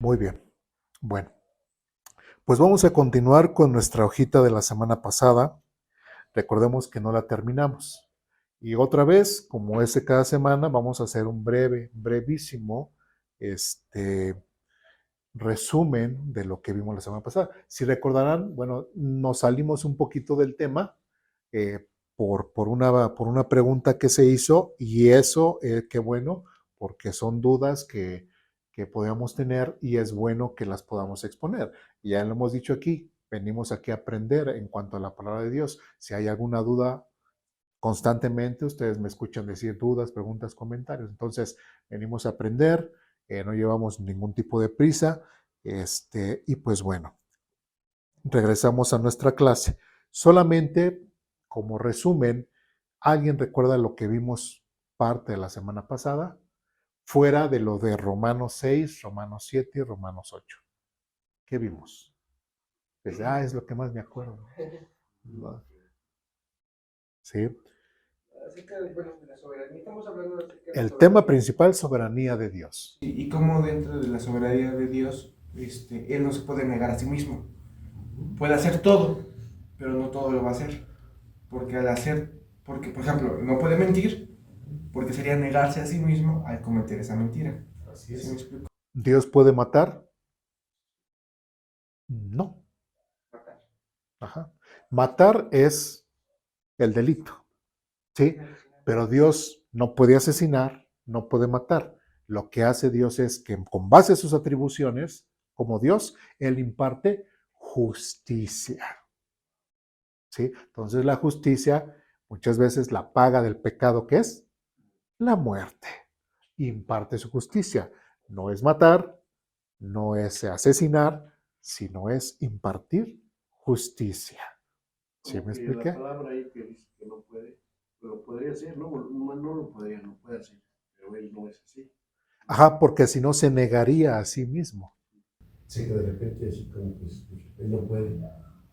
Muy bien. Bueno, pues vamos a continuar con nuestra hojita de la semana pasada. Recordemos que no la terminamos. Y otra vez, como es de cada semana, vamos a hacer un brevísimo, este, resumen de lo que vimos la semana pasada. Si recordarán, bueno, nos salimos un poquito del tema eh, por una pregunta que se hizo y eso, qué bueno, porque son dudas que podemos tener y es bueno que las podamos exponer. Y ya lo hemos dicho aquí, venimos aquí a aprender en cuanto a la palabra de Dios. Si hay alguna duda, constantemente ustedes me escuchan decir dudas, preguntas, comentarios. Entonces, venimos a aprender, no llevamos ningún tipo de prisa, y pues bueno, regresamos a nuestra clase. Solamente como resumen, ¿alguien recuerda lo que vimos parte de la semana pasada? Fuera de lo de Romanos 6, Romanos 7 y Romanos 8. ¿Qué vimos? Pues, es lo que más me acuerdo. ¿No? Sí. Acerca de, bueno, de la soberanía, estamos hablando acerca de la El tema soberanía. principal, soberanía de Dios. Y cómo dentro de la soberanía de Dios, Él no se puede negar a sí mismo. Puede hacer todo, pero no todo lo va a hacer. Porque al hacer, porque por ejemplo, no puede mentir, porque sería negarse a sí mismo al cometer esa mentira. Así ¿Sí me es. explico? ¿Dios puede matar? No. Ajá. Matar es el delito, ¿sí? Pero Dios no puede asesinar, no puede matar. Lo que hace Dios es que con base a sus atribuciones, como Dios, Él imparte justicia, ¿sí? Entonces la justicia, muchas veces la paga del pecado que es la muerte. Imparte su justicia. No es matar, no es asesinar, sino es impartir justicia. ¿Sí Como me que la expliqué? palabra ahí que dice que no puede, pero podría ser, no lo podría, no puede hacer, pero él no es así. Ajá, porque si no se negaría a sí mismo. Sí, que de repente así como que él no puede.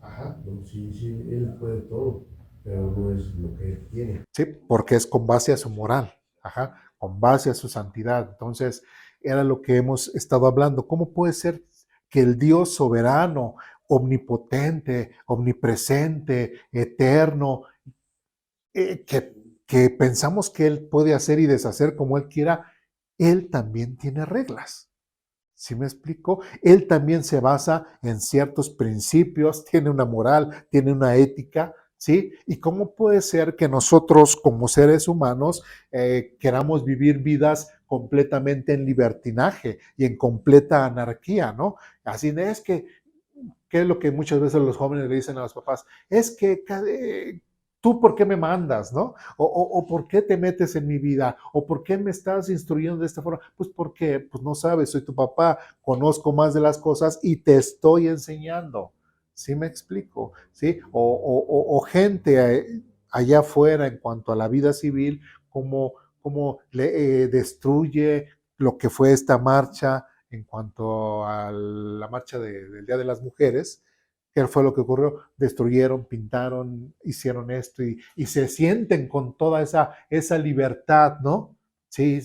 Ajá. No, sí, sí, él puede todo, pero no es lo que él tiene. ¿Sí? Porque es con base a su moral, ajá, con base a su santidad. Entonces, era lo que hemos estado hablando. ¿Cómo puede ser que el Dios soberano, omnipotente, omnipresente, eterno, que pensamos que Él puede hacer y deshacer como Él quiera, Él también tiene reglas? ¿Sí me explico? Él también se basa en ciertos principios, tiene una moral, tiene una ética, ¿sí? ¿Y cómo puede ser que nosotros como seres humanos queramos vivir vidas completamente en libertinaje y en completa anarquía, ¿no? Así es que, ¿qué es lo que muchas veces los jóvenes le dicen a los papás? Es que tú por qué me mandas, ¿no? O por qué te metes en mi vida, o por qué me estás instruyendo de esta forma. Pues porque, pues no sabes, soy tu papá, conozco más de las cosas y te estoy enseñando. ¿Sí me explico? ¿Sí? O gente allá afuera en cuanto a la vida civil, como le destruye lo que fue esta marcha en cuanto a la marcha del Día de las Mujeres, ¿qué fue lo que ocurrió? Destruyeron, pintaron, hicieron esto y se sienten con toda esa libertad, ¿no? Sí,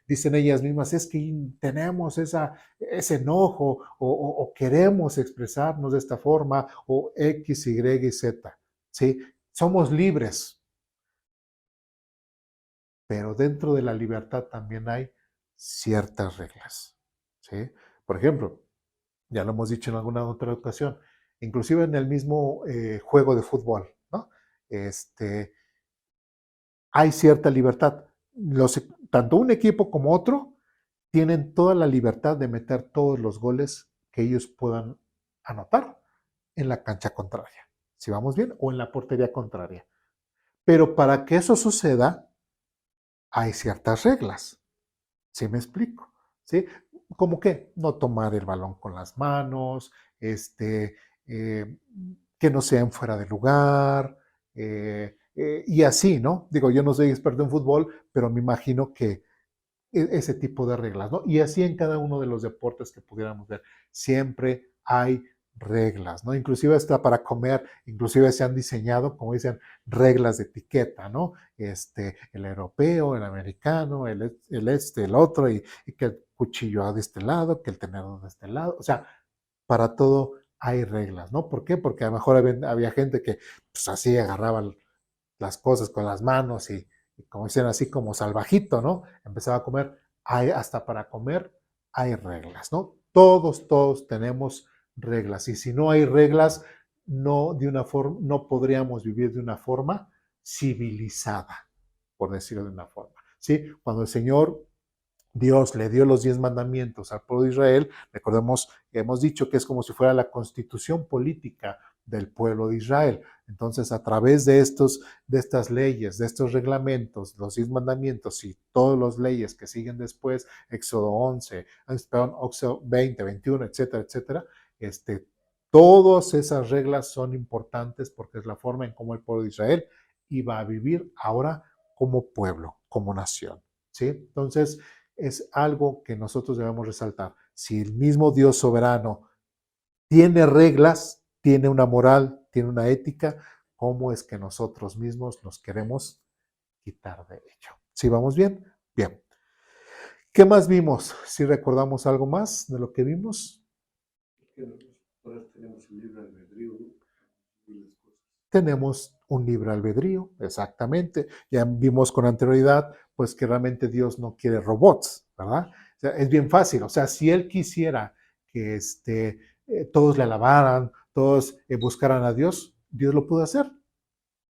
dicen ellas mismas, es que tenemos ese enojo o queremos expresarnos de esta forma o X, Y y Z. ¿Sí? Somos libres, pero dentro de la libertad también hay ciertas reglas. ¿Sí? Por ejemplo, ya lo hemos dicho en alguna otra ocasión, inclusive en el mismo juego de fútbol, ¿no? Este, hay cierta libertad. Tanto un equipo como otro tienen toda la libertad de meter todos los goles que ellos puedan anotar en la cancha contraria, si vamos bien, o en la portería contraria. Pero para que eso suceda, hay ciertas reglas. ¿Sí me explico? ¿Sí? Como que no tomar el balón con las manos, eh, que no sean fuera de lugar, y así, ¿no? Digo, yo no soy experto en fútbol, pero me imagino que ese tipo de reglas, ¿no? Y así en cada uno de los deportes que pudiéramos ver, siempre hay reglas, ¿no? Inclusive hasta para comer, inclusive se han diseñado, como dicen, reglas de etiqueta, ¿no? El europeo, el americano, el otro, y que el cuchillo de este lado, que el tenedor de este lado, o sea, para todo hay reglas, ¿no? ¿Por qué? Porque a lo mejor había gente que pues así agarraba las cosas con las manos y como dicen así como salvajito, ¿no? Empezaba a comer, hasta para comer hay reglas, ¿no? Todos tenemos reglas y si no hay reglas, no podríamos vivir de una forma civilizada, por decirlo de una forma, ¿sí? Cuando el Señor Dios le dio los 10 mandamientos al pueblo de Israel, recordemos que hemos dicho que es como si fuera la constitución política del pueblo de Israel. Entonces, a través de estas leyes, de estos reglamentos, los 10 mandamientos y todas las leyes que siguen después, Éxodo 11, perdón, Éxodo 20, 21, etcétera, etcétera, todas esas reglas son importantes porque es la forma en cómo el pueblo de Israel iba a vivir ahora como pueblo, como nación, ¿sí? Entonces, es algo que nosotros debemos resaltar. Si el mismo Dios soberano tiene reglas, tiene una moral, tiene una ética, ¿cómo es que nosotros mismos nos queremos quitar de ello? ¿Sí vamos bien? Bien. ¿Qué más vimos? ¿Si recordamos algo más de lo que vimos? Ahora tenemos un libre albedrío, ¿no? Tenemos un libre albedrío, exactamente. Ya vimos con anterioridad, pues que realmente Dios no quiere robots, ¿verdad? O sea, es bien fácil. O sea, si Él quisiera que todos le alabaran, todos buscaran a Dios, ¿Dios lo puede hacer?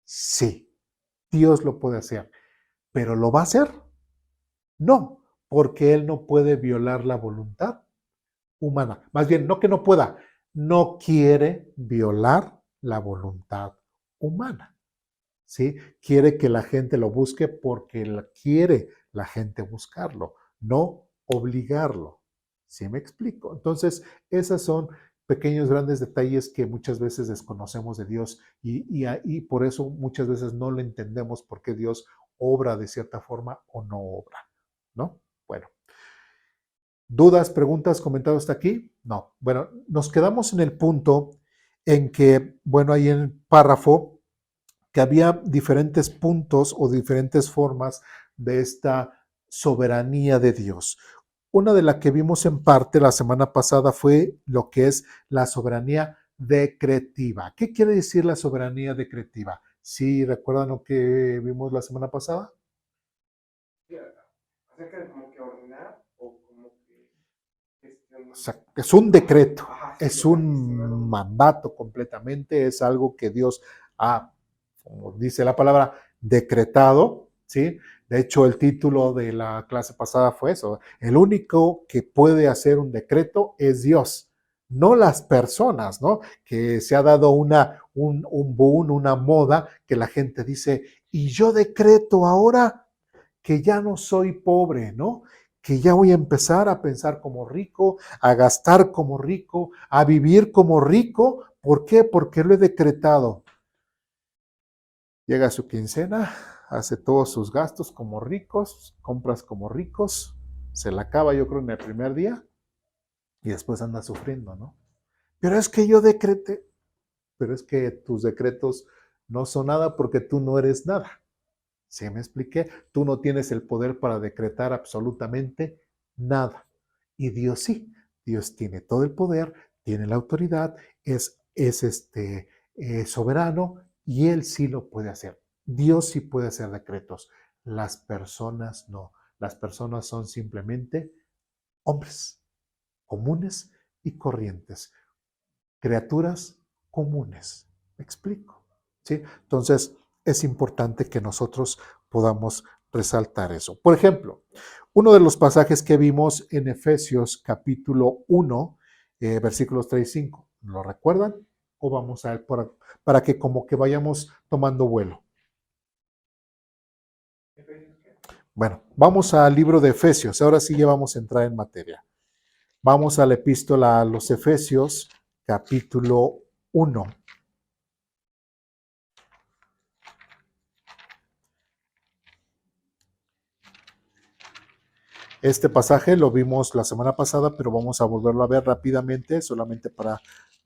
Sí, Dios lo puede hacer. ¿Pero lo va a hacer? No, porque Él no puede violar la voluntad humana. Más bien, no que no pueda, no quiere violar la voluntad humana. ¿Sí? Quiere que la gente lo busque porque quiere la gente buscarlo, no obligarlo. ¿Sí me explico? Entonces, esos son pequeños, grandes detalles que muchas veces desconocemos de Dios y por eso muchas veces no lo entendemos por qué Dios obra de cierta forma o no obra, ¿no? Bueno. ¿Dudas, preguntas, comentarios hasta aquí? No. Bueno, nos quedamos en el punto en que, bueno, ahí en el párrafo, que había diferentes puntos o diferentes formas de esta soberanía de Dios. Una de las que vimos en parte la semana pasada fue lo que es la soberanía decretiva. ¿Qué quiere decir la soberanía decretiva? ¿Sí recuerdan lo que vimos la semana pasada? Acerca de como que ordenar o como que O sea, es un decreto, Ajá, es un mandato completamente, es algo que Dios ha, como dice la palabra, decretado, ¿sí? De hecho, el título de la clase pasada fue eso. El único que puede hacer un decreto es Dios, no las personas, ¿no? Que se ha dado un boom, una moda, que la gente dice, y yo decreto ahora que ya no soy pobre, ¿no? Que ya voy a empezar a pensar como rico, a gastar como rico, a vivir como rico. ¿Por qué? Porque lo he decretado. Llega su quincena, hace todos sus gastos como ricos, compras como ricos, se la acaba yo creo en el primer día y después anda sufriendo, ¿no? Pero es que yo decreté, pero es que tus decretos no son nada porque tú no eres nada. ¿Sí me expliqué? Tú no tienes el poder para decretar absolutamente nada. Y Dios sí. Dios tiene todo el poder, tiene la autoridad, es soberano y Él sí lo puede hacer. Dios sí puede hacer decretos. Las personas no. Las personas son simplemente hombres comunes y corrientes. Criaturas comunes. ¿Me explico? ¿Sí? Entonces, es importante que nosotros podamos resaltar eso. Por ejemplo, uno de los pasajes que vimos en Efesios capítulo 1, versículos 3 y 5, ¿lo recuerdan? O vamos a ver para que como que vayamos tomando vuelo. Bueno, vamos al libro de Efesios. Ahora sí ya vamos a entrar en materia. Vamos a la epístola a los Efesios, capítulo 1. Este pasaje lo vimos la semana pasada, pero vamos a volverlo a ver rápidamente, solamente para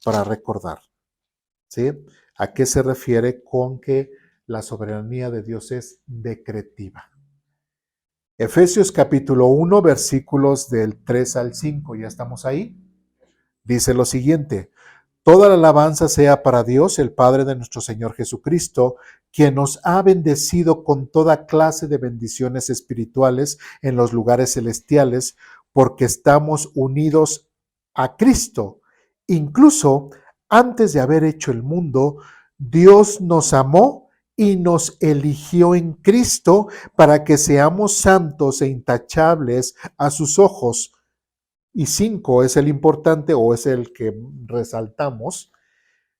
para recordar. ¿Sí? ¿A qué se refiere con que la soberanía de Dios es decretiva? Efesios capítulo 1, versículos del 3 al 5, ¿ya estamos ahí? Dice lo siguiente: toda la alabanza sea para Dios, el Padre de nuestro Señor Jesucristo, quien nos ha bendecido con toda clase de bendiciones espirituales en los lugares celestiales, porque estamos unidos a Cristo. Incluso antes de haber hecho el mundo, Dios nos amó y nos eligió en Cristo para que seamos santos e intachables a sus ojos. Y 5 es el importante o es el que resaltamos.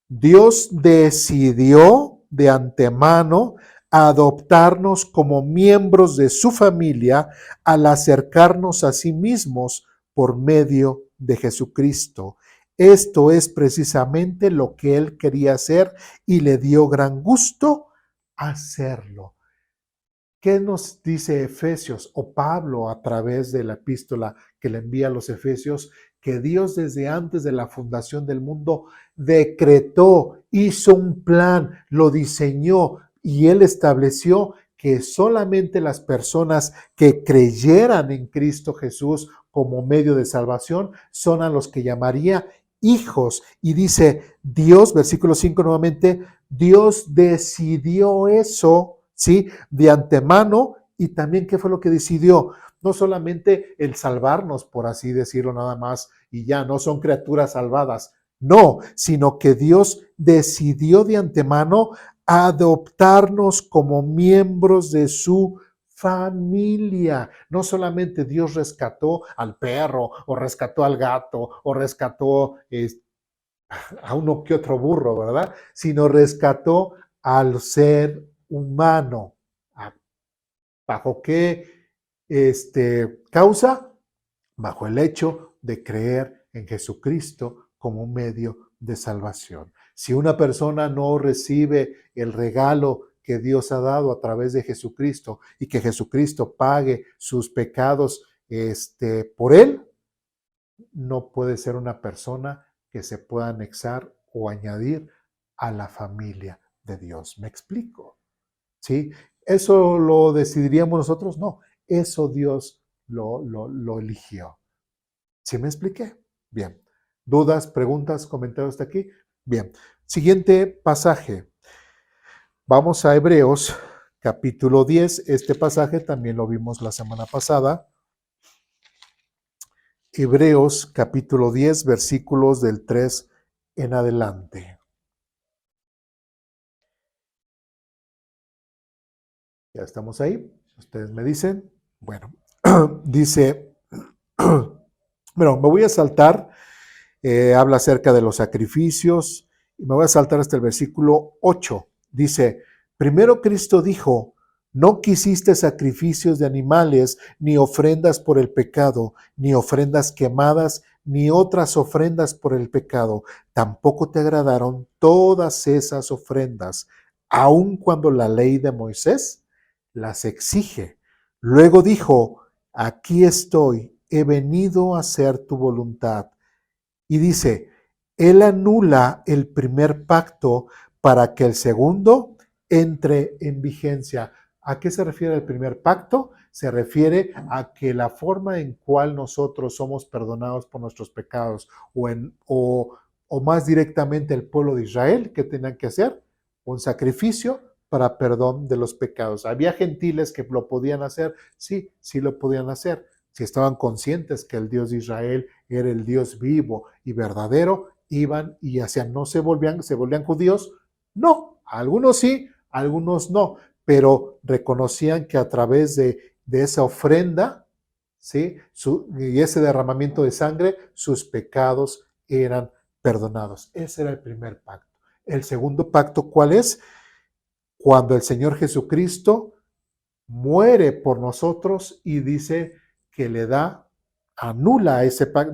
Dios decidió de antemano adoptarnos como miembros de su familia al acercarnos a sí mismos por medio de Jesucristo. Esto es precisamente lo que Él quería hacer y le dio gran gusto hacerlo. ¿Qué nos dice Efesios o Pablo a través de la epístola que le envía a los Efesios? Que Dios desde antes de la fundación del mundo decretó, hizo un plan, lo diseñó y Él estableció que solamente las personas que creyeran en Cristo Jesús como medio de salvación son a los que llamaría hijos. Y dice Dios, versículo 5 nuevamente, Dios decidió eso, ¿sí? De antemano. Y también, ¿qué fue lo que decidió? No solamente el salvarnos, por así decirlo nada más, y ya, no son criaturas salvadas, no, sino que Dios decidió de antemano adoptarnos como miembros de su familia. No solamente Dios rescató al perro, o rescató al gato, o rescató a uno que otro burro, ¿verdad? Sino rescató al ser humano. ¿Bajo qué causa? Bajo el hecho de creer en Jesucristo como un medio de salvación. Si una persona no recibe el regalo que Dios ha dado a través de Jesucristo y que Jesucristo pague sus pecados por él, no puede ser una persona que se pueda anexar o añadir a la familia de Dios. ¿Me explico? ¿Sí? ¿Eso lo decidiríamos nosotros? No, eso Dios lo eligió. ¿Sí me expliqué? Bien. ¿Dudas, preguntas, comentarios hasta aquí? Bien. Siguiente pasaje. Vamos a Hebreos capítulo 10. Este pasaje también lo vimos la semana pasada. Hebreos capítulo 10, versículos del 3 en adelante. Ya estamos ahí. Ustedes me dicen. Bueno, dice, bueno, me voy a saltar. Habla acerca de los sacrificios y me voy a saltar hasta el versículo 8. Dice, primero Cristo dijo, no quisiste sacrificios de animales, ni ofrendas por el pecado, ni ofrendas quemadas, ni otras ofrendas por el pecado. Tampoco te agradaron todas esas ofrendas, aun cuando la ley de Moisés las exige. Luego dijo, aquí estoy, he venido a hacer tu voluntad. Y dice, Él anula el primer pacto para que el segundo entre en vigencia. ¿A qué se refiere el primer pacto? Se refiere a que la forma en cual nosotros somos perdonados por nuestros pecados o más directamente el pueblo de Israel, ¿qué tenían que hacer? Un sacrificio para perdón de los pecados. ¿Había gentiles que lo podían hacer? Sí, sí lo podían hacer. Si estaban conscientes que el Dios de Israel era el Dios vivo y verdadero, iban y hacían, ¿no se volvían judíos? No, algunos sí, algunos no, pero reconocían que a través de esa ofrenda, ¿sí? Y ese derramamiento de sangre, sus pecados eran perdonados. Ese era el primer pacto. El segundo pacto, ¿cuál es? Cuando el Señor Jesucristo muere por nosotros y dice que anula ese pacto,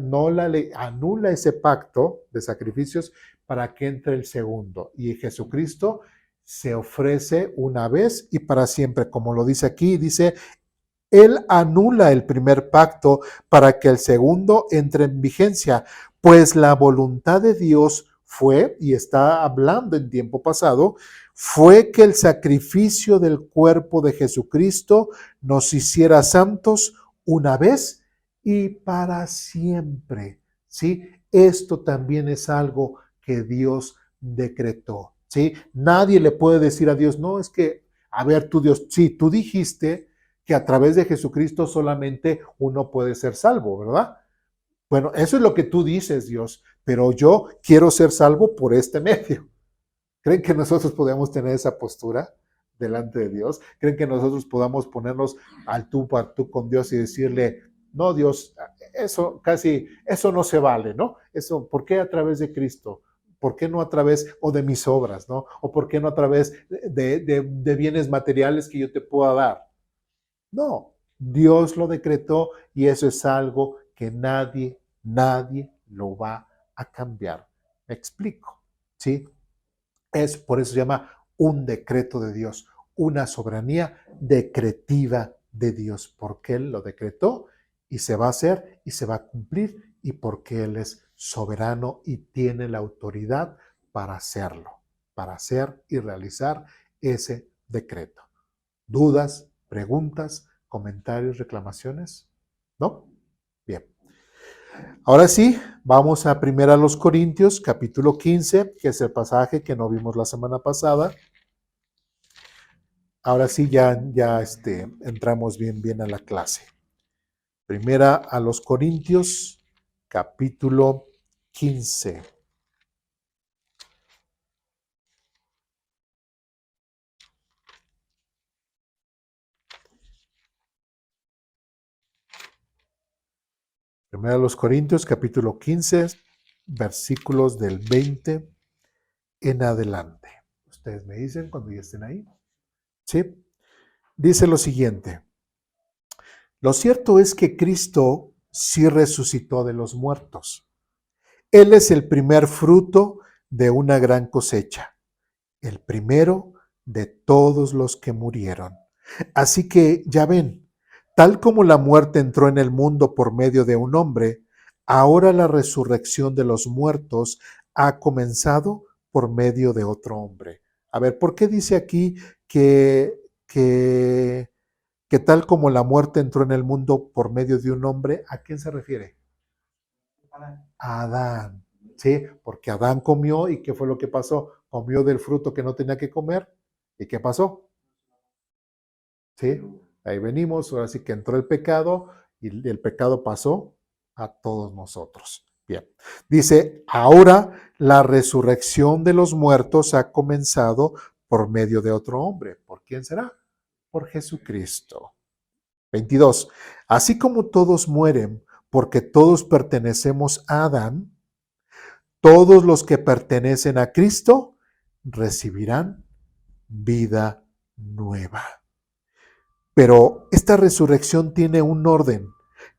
anula ese pacto de sacrificios para que entre el segundo. Y Jesucristo se ofrece una vez y para siempre, como lo dice aquí, dice, Él anula el primer pacto para que el segundo entre en vigencia, pues la voluntad de Dios fue, y está hablando en tiempo pasado, fue que el sacrificio del cuerpo de Jesucristo nos hiciera santos una vez y para siempre, ¿sí? Esto también es algo que Dios decretó, ¿sí? Nadie le puede decir a Dios, no, es que, a ver, tú Dios, sí, tú dijiste que a través de Jesucristo solamente uno puede ser salvo, ¿verdad? Bueno, eso es lo que tú dices, Dios, pero yo quiero ser salvo por este medio. ¿Creen que nosotros podemos tener esa postura delante de Dios? ¿Creen que nosotros podamos ponernos al tú para tú con Dios y decirle, no, Dios, eso no se vale, ¿no? Eso, ¿por qué a través de Cristo? ¿Por qué no a través o de mis obras, ¿no? ¿O por qué no a través de bienes materiales que yo te pueda dar? No, Dios lo decretó y eso es algo que nadie lo va a cambiar. ¿Me explico? ¿Sí? Por eso se llama un decreto de Dios, una soberanía decretiva de Dios, porque Él lo decretó y se va a hacer y se va a cumplir y porque Él es soberano y tiene la autoridad para hacerlo, para hacer y realizar ese decreto. ¿Dudas, preguntas, comentarios, reclamaciones? ¿No? Bien. Ahora sí, vamos a 1 Corintios, capítulo 15, que es el pasaje que no vimos la semana pasada. Ahora sí, ya entramos bien a la clase. 1 Corintios, capítulo 15. Primera a los Corintios, capítulo 15, versículos del 20 en adelante. Ustedes me dicen cuando ya estén ahí. ¿Sí? Dice lo siguiente. Lo cierto es que Cristo sí resucitó de los muertos. Él es el primer fruto de una gran cosecha, el primero de todos los que murieron. Así que ya ven, tal como la muerte entró en el mundo por medio de un hombre, ahora la resurrección de los muertos ha comenzado por medio de otro hombre. A ver, ¿por qué dice aquí que tal como la muerte entró en el mundo por medio de un hombre? ¿A quién se refiere? A Adán, ¿sí? Porque Adán comió y ¿qué fue lo que pasó? Comió del fruto que no tenía que comer. ¿Y qué pasó? ¿Sí? Ahí venimos, ahora sí que entró el pecado y el pecado pasó a todos nosotros. Bien, dice, ahora la resurrección de los muertos ha comenzado por medio de otro hombre. ¿Por quién será? Por Jesucristo. 22. Así como todos mueren porque todos pertenecemos a Adán, todos los que pertenecen a Cristo recibirán vida nueva. Pero esta resurrección tiene un orden.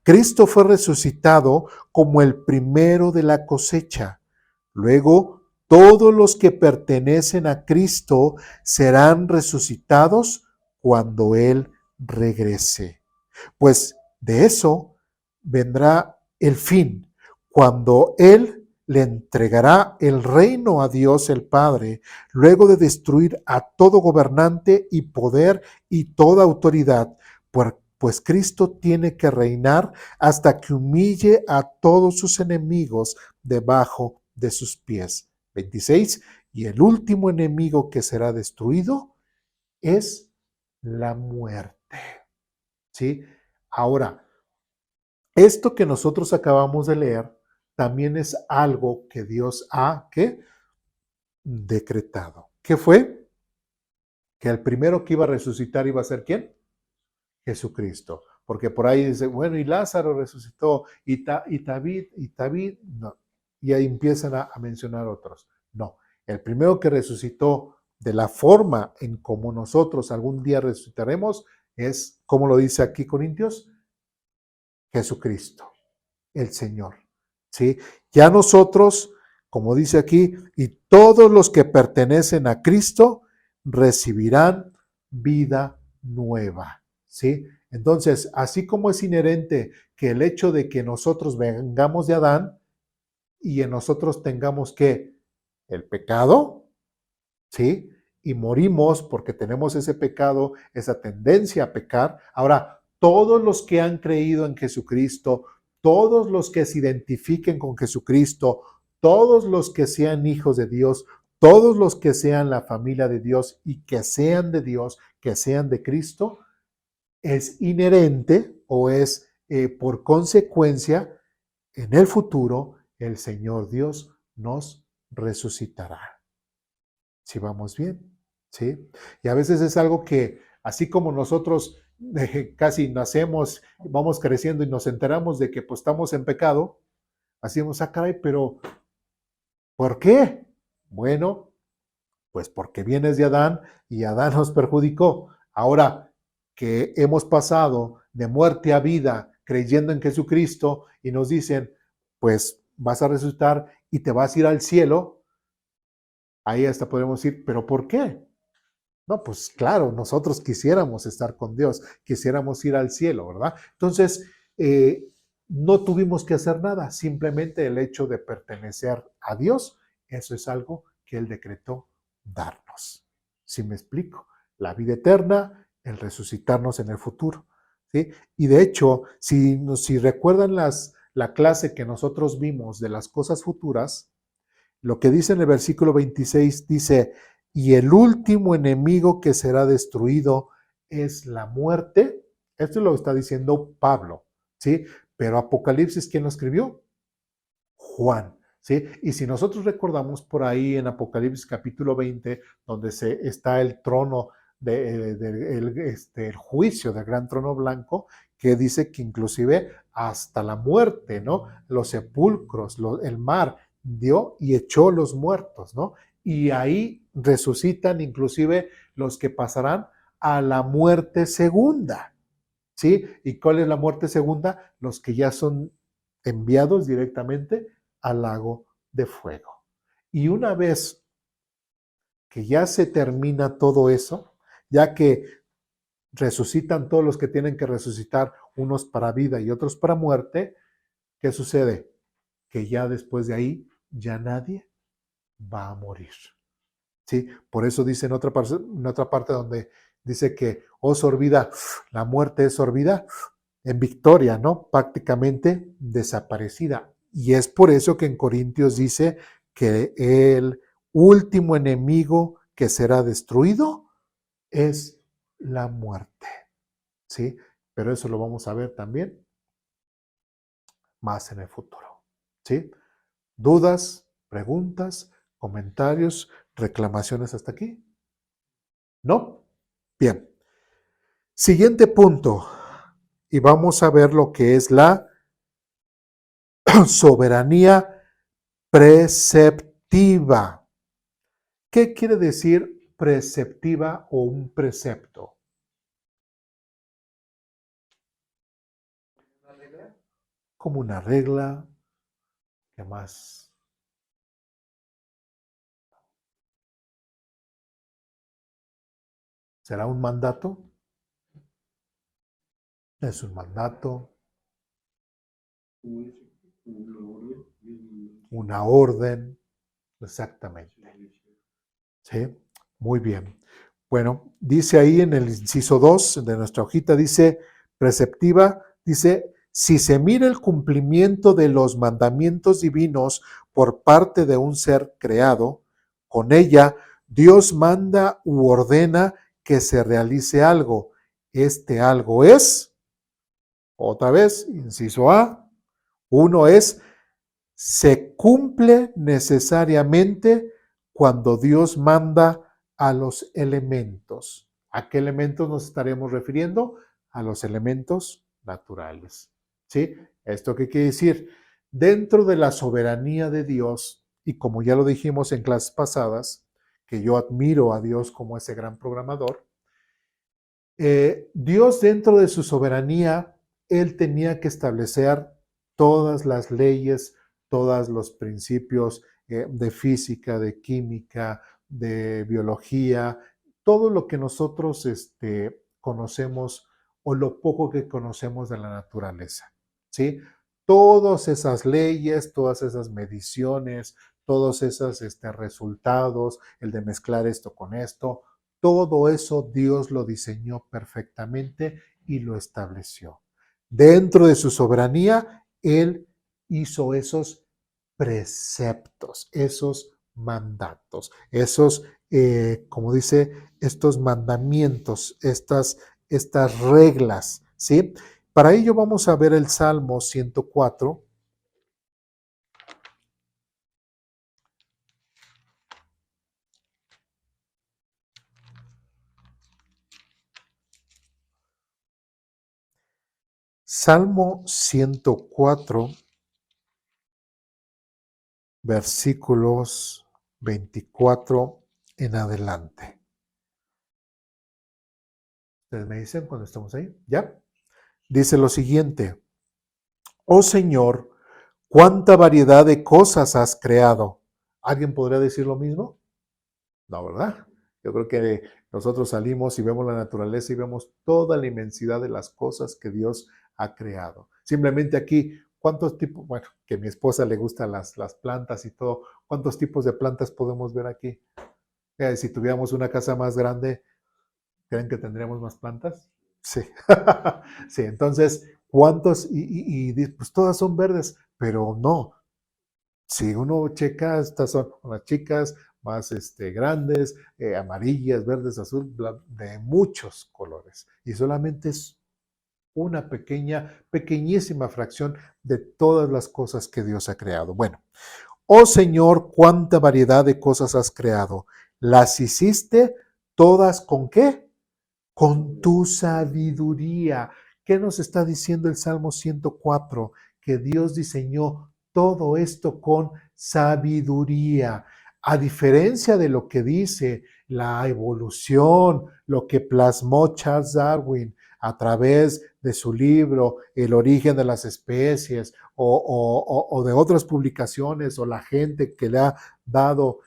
Cristo fue resucitado como el primero de la cosecha. Luego, todos los que pertenecen a Cristo serán resucitados cuando Él regrese. Pues de eso vendrá el fin, cuando Él le entregará el reino a Dios el Padre, luego de destruir a todo gobernante y poder y toda autoridad, pues Cristo tiene que reinar hasta que humille a todos sus enemigos debajo de sus pies. 26. Y el último enemigo que será destruido es la muerte. ¿Sí? Ahora, esto que nosotros acabamos de leer también es algo que Dios ha decretado. ¿Qué fue? Que el primero que iba a resucitar iba a ser ¿quién? Jesucristo. Porque por ahí dice, bueno, y Lázaro resucitó, y David, no. Y ahí empiezan a mencionar otros. No, el primero que resucitó de la forma en como nosotros algún día resucitaremos es, como lo dice aquí Corintios, Jesucristo, el Señor. ¿Sí? Ya nosotros, como dice aquí, y todos los que pertenecen a Cristo recibirán vida nueva. ¿Sí? Entonces, así como es inherente que el hecho de que nosotros vengamos de Adán y en nosotros tengamos que el pecado, ¿sí? Y morimos porque tenemos ese pecado, esa tendencia a pecar. Ahora, todos los que han creído en Jesucristo, todos los que se identifiquen con Jesucristo, todos los que sean hijos de Dios, todos los que sean la familia de Dios y que sean de Dios, que sean de Cristo, es inherente o es por consecuencia, en el futuro, el Señor Dios nos resucitará. Si vamos bien, ¿sí? Y a veces es algo que, así como nosotros casi nacemos, vamos creciendo y nos enteramos de que pues estamos en pecado, así vamos, caray, pero ¿por qué? Bueno, pues porque vienes de Adán y Adán nos perjudicó. Ahora que hemos pasado de muerte a vida creyendo en Jesucristo y nos dicen, pues vas a resucitar y te vas a ir al cielo, ahí hasta podemos decir, ¿pero por qué? No, pues claro, nosotros quisiéramos estar con Dios, quisiéramos ir al cielo, ¿verdad? Entonces, no tuvimos que hacer nada, simplemente el hecho de pertenecer a Dios, eso es algo que Él decretó darnos. ¿Sí me explico? La vida eterna, el resucitarnos en el futuro, ¿sí? Y de hecho, si recuerdan la clase que nosotros vimos de las cosas futuras, lo que dice en el versículo 26 dice, y el último enemigo que será destruido es la muerte. Esto lo está diciendo Pablo, ¿sí? Pero Apocalipsis, ¿quién lo escribió? Juan, ¿sí? Y si nosotros recordamos por ahí en Apocalipsis capítulo 20, donde está el trono el juicio del gran trono blanco, que dice que inclusive hasta la muerte, ¿no? Los sepulcros, el mar, dio y echó los muertos, ¿no? Y ahí resucitan inclusive los que pasarán a la muerte segunda, ¿sí? ¿Y cuál es la muerte segunda? Los que ya son enviados directamente al lago de fuego. Y una vez que ya se termina todo eso, ya que resucitan todos los que tienen que resucitar, unos para vida y otros para muerte, ¿qué sucede? Que ya después de ahí, ya nadie va a morir. ¿Sí? Por eso dice en otra parte donde dice que, oh sorbida, la muerte es sorbida en victoria, ¿no? Prácticamente desaparecida. Y es por eso que en Corintios dice que el último enemigo que será destruido es la muerte, ¿sí? Pero eso lo vamos a ver también más en el futuro, ¿sí? ¿Dudas, preguntas, comentarios, reclamaciones hasta aquí? ¿No? Bien. Siguiente punto. Y vamos a ver lo que es la soberanía preceptiva. ¿Qué quiere decir preceptiva o un precepto? Como una regla. ¿Qué más? ¿Será un mandato? Es un mandato. Una orden. Exactamente. ¿Sí? Muy bien. Bueno, dice ahí en el inciso 2 de nuestra hojita, dice preceptiva, dice, si se mira el cumplimiento de los mandamientos divinos por parte de un ser creado, con ella Dios manda u ordena que se realice algo. Este algo es, otra vez, inciso A, uno es, se cumple necesariamente cuando Dios manda a los elementos. ¿A qué elementos nos estaremos refiriendo? A los elementos naturales. ¿Sí? ¿Esto qué quiere decir? Dentro de la soberanía de Dios, y como ya lo dijimos en clases pasadas, que yo admiro a Dios como ese gran programador, Dios dentro de su soberanía, Él tenía que establecer todas las leyes, todos los principios de física, de química, de biología, todo lo que nosotros conocemos o lo poco que conocemos de la naturaleza, ¿sí? Todas esas leyes, todas esas mediciones, todos esos resultados, el de mezclar esto con esto, todo eso Dios lo diseñó perfectamente y lo estableció. Dentro de su soberanía, Él hizo esos preceptos, esos mandatos, esos, como dice, estos mandamientos, estas reglas, ¿sí? Para ello vamos a ver el Salmo 104. Salmo 104, versículos 24 en adelante. ¿Ustedes me dicen cuando estamos ahí? ¿Ya? Dice lo siguiente: Oh Señor, cuánta variedad de cosas has creado. ¿Alguien podría decir lo mismo? No, ¿verdad? Yo creo que nosotros salimos y vemos la naturaleza y vemos toda la inmensidad de las cosas que Dios ha creado. Simplemente aquí, ¿cuántos tipos? Bueno, que a mi esposa le gustan las plantas y todo. ¿Cuántos tipos de plantas podemos ver aquí? Si tuviéramos una casa más grande, ¿creen que tendríamos más plantas? Sí. Sí, entonces, ¿cuántos? Pues todas son verdes, pero no. Si uno checa, estas son unas chicas más grandes, amarillas, verdes, azul, de muchos colores. Y solamente es una pequeñísima fracción de todas las cosas que Dios ha creado. Bueno, oh Señor, cuánta variedad de cosas has creado. ¿Las hiciste todas con qué? Con tu sabiduría. ¿Qué nos está diciendo el Salmo 104? Que Dios diseñó todo esto con sabiduría. A diferencia de lo que dice la evolución, lo que plasmó Charles Darwin a través de su libro El origen de las especies o de otras publicaciones o la gente que le ha dado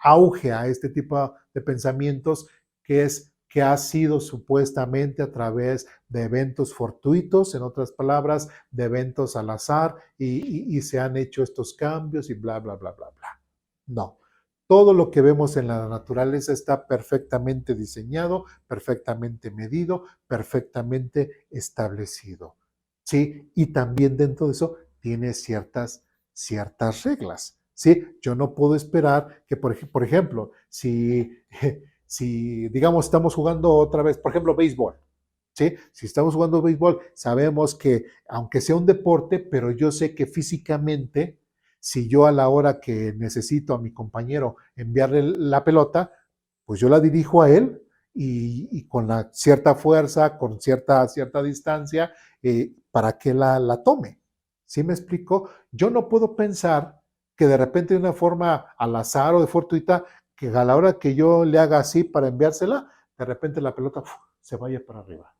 auge a este tipo de pensamientos, que ha sido supuestamente a través de eventos fortuitos, en otras palabras, de eventos al azar, y se han hecho estos cambios y bla, bla, bla, bla, bla. No, todo lo que vemos en la naturaleza está perfectamente diseñado, perfectamente medido, perfectamente establecido. ¿Sí? Y también dentro de eso tiene ciertas reglas. ¿Sí? Yo no puedo esperar que, por ejemplo, si digamos estamos jugando otra vez, por ejemplo, béisbol, ¿sí? Si estamos jugando béisbol, sabemos que aunque sea un deporte, pero yo sé que físicamente, si yo a la hora que necesito a mi compañero enviarle la pelota, pues yo la dirijo a él y con la cierta fuerza, con cierta distancia, para que la tome. ¿Sí me explico? Yo no puedo pensar que de repente de una forma al azar o de fortuita, que a la hora que yo le haga así para enviársela, de repente la pelota se vaya para arriba.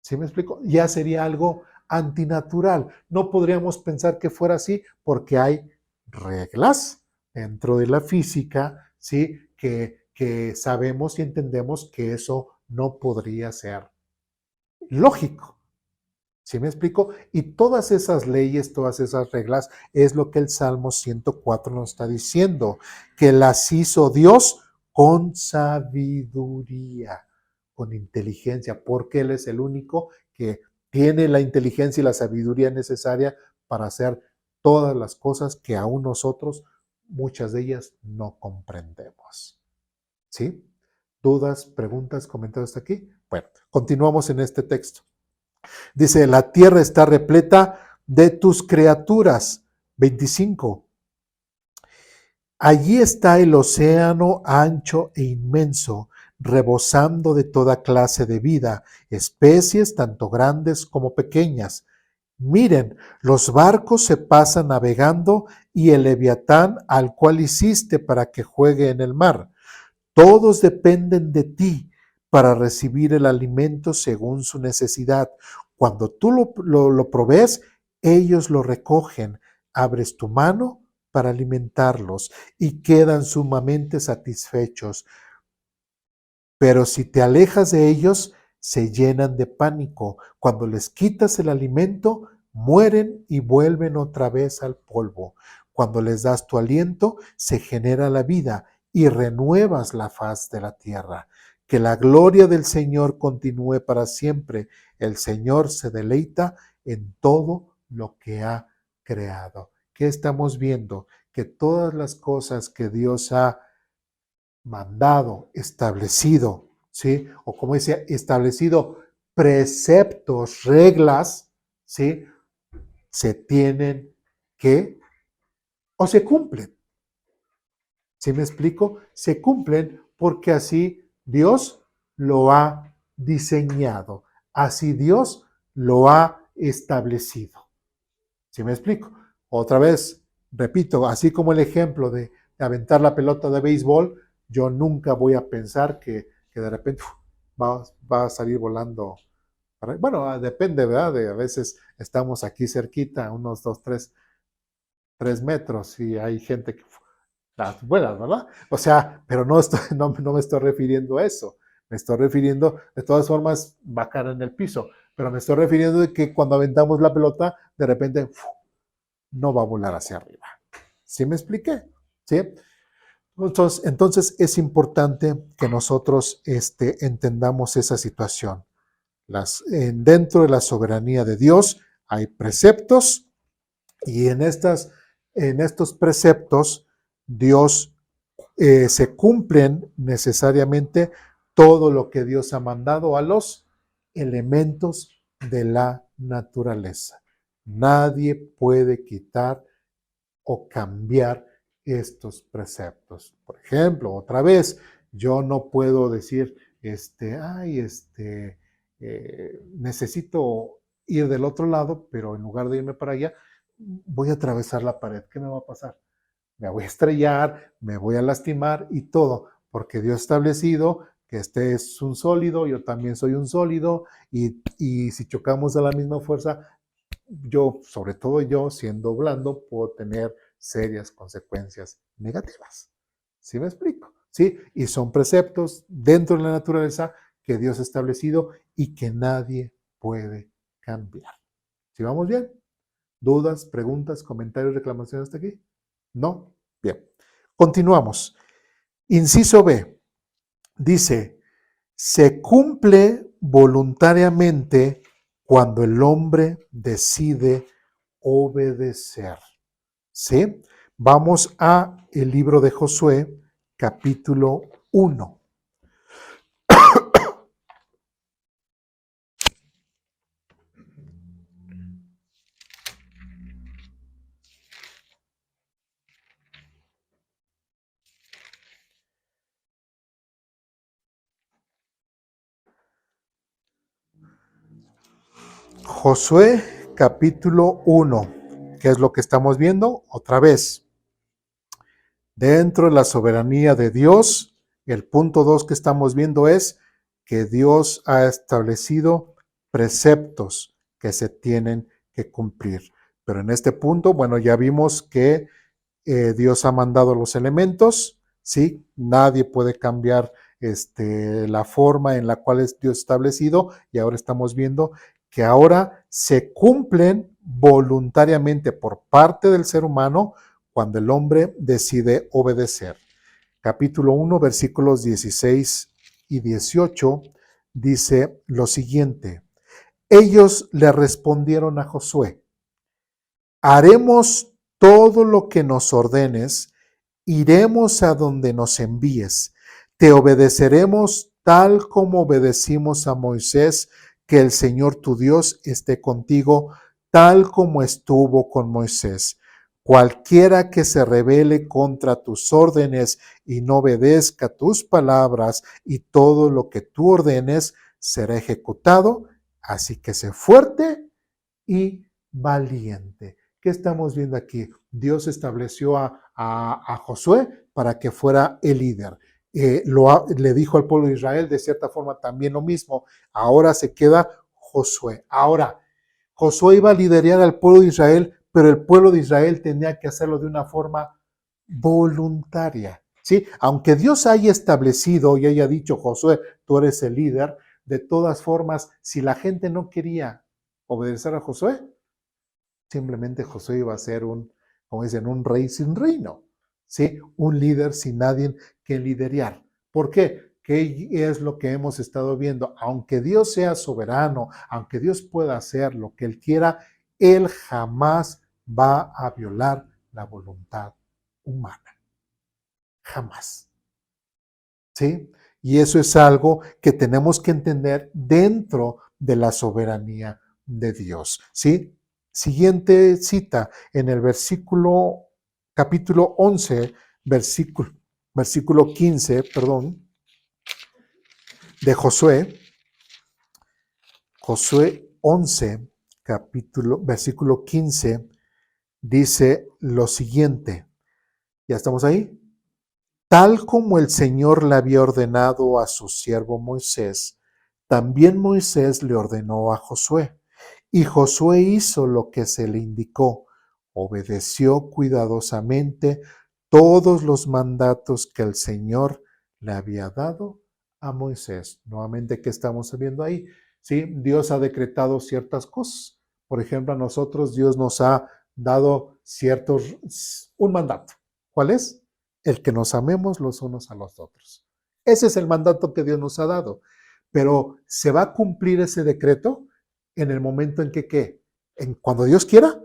¿Sí me explico? Ya sería algo antinatural. No podríamos pensar que fuera así porque hay reglas dentro de la física, ¿sí? Que sabemos y entendemos que eso no podría ser lógico. ¿Sí me explico? Y todas esas leyes, todas esas reglas, es lo que el Salmo 104 nos está diciendo, que las hizo Dios con sabiduría, con inteligencia, porque Él es el único que tiene la inteligencia y la sabiduría necesaria para hacer todas las cosas que aún nosotros, muchas de ellas, no comprendemos. ¿Sí? ¿Dudas, preguntas, comentarios hasta aquí? Bueno, continuamos en este texto. Dice, la tierra está repleta de tus criaturas. 25. Allí está el océano ancho e inmenso, rebosando de toda clase de vida, especies tanto grandes como pequeñas. Miren, los barcos se pasan navegando y el leviatán al cual hiciste para que juegue en el mar. Todos dependen de ti para recibir el alimento según su necesidad. Cuando tú lo provees, ellos lo recogen. Abres tu mano para alimentarlos y quedan sumamente satisfechos. Pero si te alejas de ellos, se llenan de pánico. Cuando les quitas el alimento, mueren y vuelven otra vez al polvo. Cuando les das tu aliento, se genera la vida y renuevas la faz de la tierra. Que la gloria del Señor continúe para siempre. El Señor se deleita en todo lo que ha creado. ¿Qué estamos viendo? Que todas las cosas que Dios ha mandado, establecido, ¿sí? O como decía, establecido preceptos, reglas, ¿sí? Se tienen que, o se cumplen. ¿Sí me explico? Se cumplen porque así Dios lo ha diseñado, así Dios lo ha establecido. ¿Sí me explico? Otra vez, repito, así como el ejemplo de aventar la pelota de béisbol, yo nunca voy a pensar que de repente va a salir volando. Bueno, depende, ¿verdad? A veces estamos aquí cerquita, unos 3 metros, y hay gente que las vuelas, ¿verdad? O sea, pero no me estoy refiriendo a eso. Me estoy refiriendo, de todas formas, va a caer en el piso, pero me estoy refiriendo de que cuando aventamos la pelota, de repente no va a volar hacia arriba. ¿Sí me expliqué? ¿Sí? Entonces es importante que nosotros entendamos esa situación. Dentro de la soberanía de Dios hay preceptos y en estos preceptos Dios se cumplen necesariamente todo lo que Dios ha mandado a los elementos de la naturaleza. Nadie puede quitar o cambiar estos preceptos. Por ejemplo, otra vez, yo no puedo decir, necesito ir del otro lado, pero en lugar de irme para allá, voy a atravesar la pared. ¿Qué me va a pasar? Me voy a estrellar, me voy a lastimar y todo, porque Dios ha establecido que este es un sólido, yo también soy un sólido, y si chocamos a la misma fuerza, yo, sobre todo yo, siendo blando, puedo tener serias consecuencias negativas. ¿Sí me explico? ¿Sí? Y son preceptos dentro de la naturaleza que Dios ha establecido y que nadie puede cambiar. ¿Sí vamos bien? ¿Dudas, preguntas, comentarios, reclamaciones hasta aquí? ¿No? Bien. Continuamos. Inciso B. Dice, se cumple voluntariamente cuando el hombre decide obedecer. ¿Sí? Vamos a el libro de Josué, capítulo 1. Josué, capítulo 1. ¿Qué es lo que estamos viendo? Otra vez. Dentro de la soberanía de Dios, el punto 2 que estamos viendo es que Dios ha establecido preceptos que se tienen que cumplir. Pero en este punto, bueno, ya vimos que Dios ha mandado los elementos, ¿sí? Nadie puede cambiar la forma en la cual es Dios establecido, y ahora estamos viendo que ahora se cumplen voluntariamente por parte del ser humano cuando el hombre decide obedecer. Capítulo 1, versículos 16 y 18 dice lo siguiente: ellos le respondieron a Josué, haremos todo lo que nos ordenes, iremos a donde nos envíes, te obedeceremos tal como obedecimos a Moisés, que el Señor tu Dios esté contigo, tal como estuvo con Moisés. Cualquiera que se rebele contra tus órdenes y no obedezca tus palabras y todo lo que tú ordenes, será ejecutado. Así que sé fuerte y valiente. ¿Qué estamos viendo aquí? Dios estableció a Josué para que fuera el líder. Le dijo al pueblo de Israel de cierta forma también lo mismo. Ahora se queda Josué. Ahora, Josué iba a liderar al pueblo de Israel, pero el pueblo de Israel tenía que hacerlo de una forma voluntaria. ¿Sí? Aunque Dios haya establecido y haya dicho, Josué, tú eres el líder, de todas formas, si la gente no quería obedecer a Josué, simplemente Josué iba a ser un como dicen, un rey sin reino, ¿sí? Un líder sin nadie que liderar. ¿Por qué? ¿Qué es lo que hemos estado viendo? Aunque Dios sea soberano, aunque Dios pueda hacer lo que Él quiera, Él jamás va a violar la voluntad humana. Jamás. ¿Sí? Y eso es algo que tenemos que entender dentro de la soberanía de Dios. ¿Sí? Siguiente cita en el capítulo 11, versículo 15, de Josué. Josué 11, versículo 15, dice lo siguiente. ¿Ya estamos ahí? Tal como el Señor le había ordenado a su siervo Moisés, también Moisés le ordenó a Josué. Y Josué hizo lo que se le indicó, obedeció cuidadosamente todos los mandatos que el Señor le había dado a Moisés. Nuevamente, ¿qué estamos viendo ahí? Sí, Dios ha decretado ciertas cosas. Por ejemplo, a nosotros Dios nos ha dado un mandato. ¿Cuál es? El que nos amemos los unos a los otros. Ese es el mandato que Dios nos ha dado. Pero ¿se va a cumplir ese decreto en el momento en que qué? ¿En cuando Dios quiera?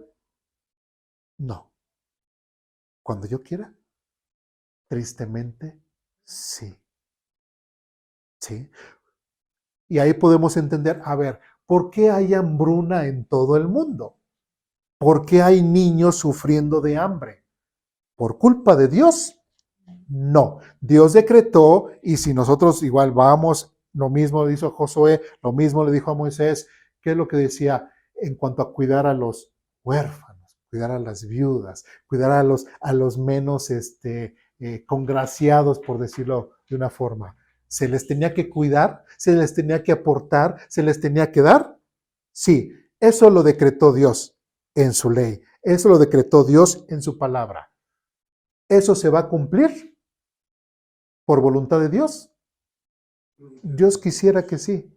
No. ¿Cuando yo quiera? Tristemente, sí. ¿Sí? Y ahí podemos entender, a ver, ¿por qué hay hambruna en todo el mundo? ¿Por qué hay niños sufriendo de hambre? ¿Por culpa de Dios? No. Dios decretó, y si nosotros igual vamos, lo mismo le hizo Josué, lo mismo le dijo a Moisés, ¿qué es lo que decía en cuanto a cuidar a los huérfanos, cuidar a las viudas, cuidar a los menos congraciados, por decirlo de una forma? ¿Se les tenía que cuidar? ¿Se les tenía que aportar? ¿Se les tenía que dar? Sí, eso lo decretó Dios en su ley. Eso lo decretó Dios en su palabra. ¿Eso se va a cumplir por voluntad de Dios? Dios quisiera que sí,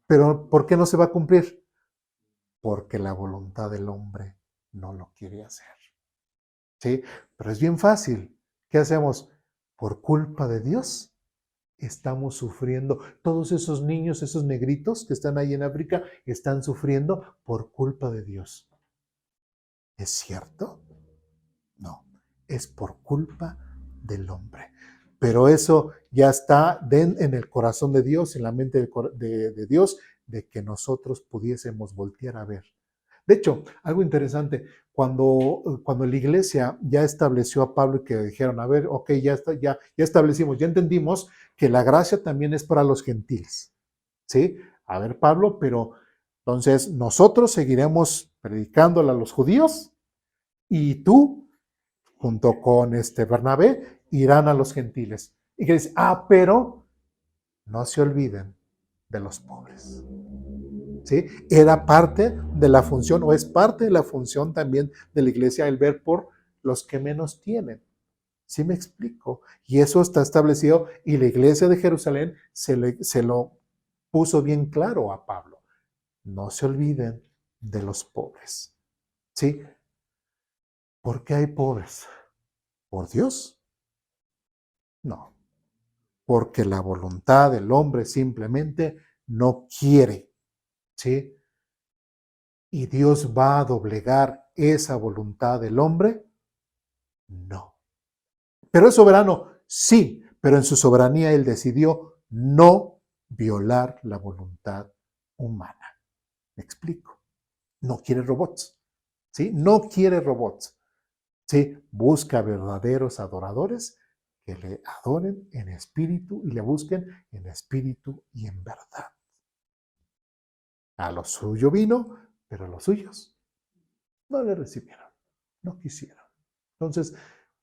pero ¿por qué no se va a cumplir? Porque la voluntad del hombre no lo quiere hacer. ¿Sí? Pero es bien fácil. ¿Qué hacemos? Por culpa de Dios estamos sufriendo. Todos esos niños, esos negritos que están ahí en África, están sufriendo por culpa de Dios. ¿Es cierto? No, es por culpa del hombre. Pero eso ya está en el corazón de Dios, en la mente de Dios, de que nosotros pudiésemos voltear a ver. De hecho, algo interesante, cuando la iglesia ya estableció a Pablo y que dijeron, a ver, ok, ya establecimos, ya entendimos que la gracia también es para los gentiles. ¿Sí? A ver, Pablo, pero entonces nosotros seguiremos predicándole a los judíos y tú junto con Bernabé, irán a los gentiles. Y que dice, pero no se olviden de los pobres. ¿Sí? Era parte de la función, o es parte de la función también de la iglesia, el ver por los que menos tienen. ¿Sí me explico? Y eso está establecido, y la iglesia de Jerusalén se lo puso bien claro a Pablo. No se olviden de los pobres. ¿Sí? ¿Por qué hay pobres? ¿Por Dios? No, porque la voluntad del hombre simplemente no quiere, ¿sí? ¿Y Dios va a doblegar esa voluntad del hombre? No. ¿Pero es soberano? Sí, pero en su soberanía Él decidió no violar la voluntad humana. ¿Me explico? No quiere robots, ¿sí? No quiere robots, ¿sí? Busca verdaderos adoradores que le adoren en espíritu y le busquen en espíritu y en verdad. A lo suyo vino, pero a los suyos no le recibieron, no quisieron. Entonces,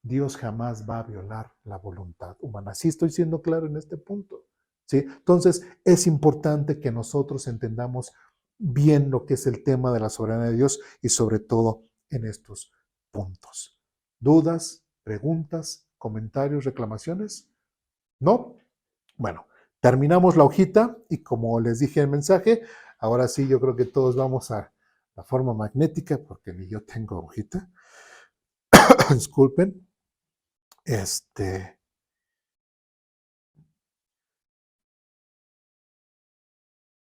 Dios jamás va a violar la voluntad humana. Sí estoy siendo claro en este punto, ¿sí? Entonces, es importante que nosotros entendamos bien lo que es el tema de la soberanía de Dios y sobre todo en estos puntos. ¿Dudas, preguntas, comentarios, reclamaciones? ¿No? Bueno, terminamos la hojita y como les dije en el mensaje, ahora sí yo creo que todos vamos a la forma magnética porque ni yo tengo hojita. Disculpen.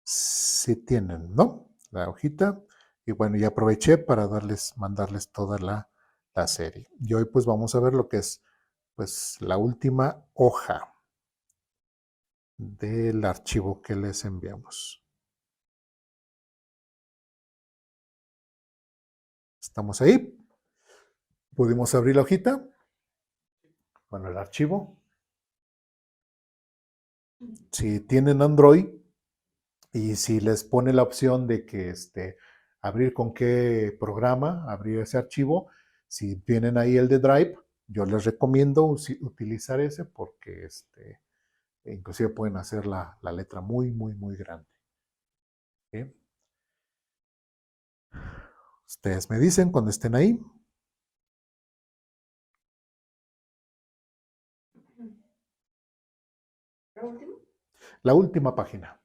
Sí tienen, ¿no? La hojita. Y bueno, ya aproveché para mandarles toda la serie. Y hoy pues vamos a ver lo que es pues la última hoja del archivo que les enviamos. ¿Estamos ahí? ¿Pudimos abrir la hojita? Bueno, el archivo. Si tienen Android y si les pone la opción de que abrir con qué programa, abrir ese archivo, si tienen ahí el de Drive, yo les recomiendo utilizar ese porque inclusive pueden hacer la letra muy, muy, muy grande. ¿Sí? Ustedes me dicen cuando estén ahí. ¿La última? La última página.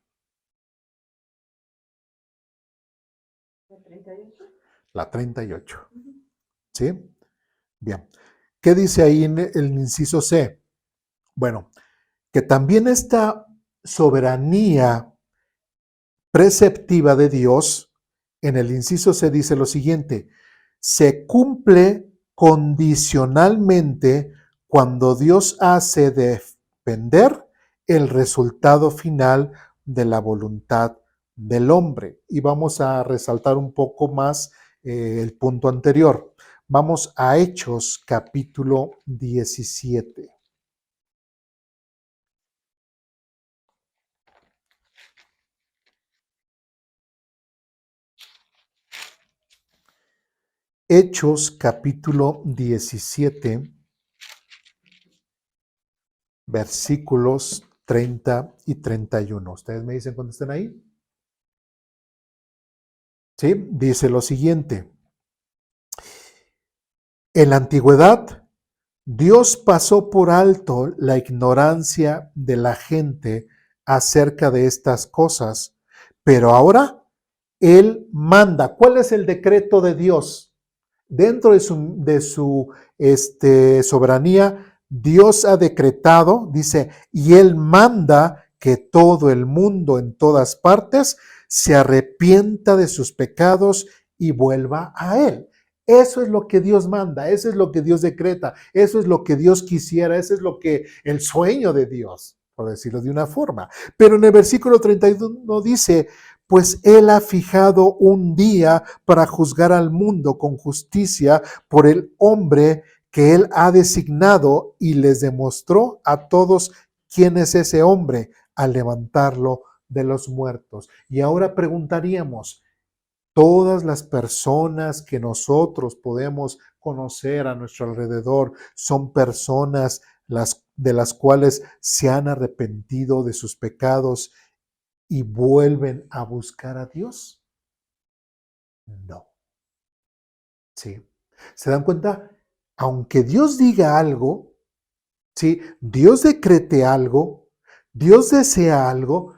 ¿La 38? La 38. ¿Sí? Bien. ¿Qué dice ahí en el inciso C? Bueno, que también esta soberanía preceptiva de Dios, en el inciso C dice lo siguiente: se cumple condicionalmente cuando Dios hace depender el resultado final de la voluntad del hombre. Y vamos a resaltar un poco más el punto anterior. Vamos a Hechos capítulo 17. Hechos capítulo 17, versículos 30 y 31. ¿Ustedes me dicen cuando estén ahí? Sí, dice lo siguiente. En la antigüedad, Dios pasó por alto la ignorancia de la gente acerca de estas cosas, pero ahora Él manda. ¿Cuál es el decreto de Dios? Dentro de su soberanía, Dios ha decretado, dice, y Él manda que todo el mundo en todas partes se arrepienta de sus pecados y vuelva a Él. Eso es lo que Dios manda, eso es lo que Dios decreta, eso es lo que Dios quisiera, eso es lo que el sueño de Dios, por decirlo de una forma. Pero en el versículo 31 dice, pues Él ha fijado un día para juzgar al mundo con justicia por el hombre que Él ha designado, y les demostró a todos quién es ese hombre al levantarlo de los muertos. Y ahora preguntaríamos, todas las personas que nosotros podemos conocer a nuestro alrededor son personas de las cuales se han arrepentido de sus pecados y vuelven a buscar a Dios? No. ¿Sí? ¿Se dan cuenta? Aunque Dios diga algo, ¿sí? Dios decrete algo, Dios desea algo,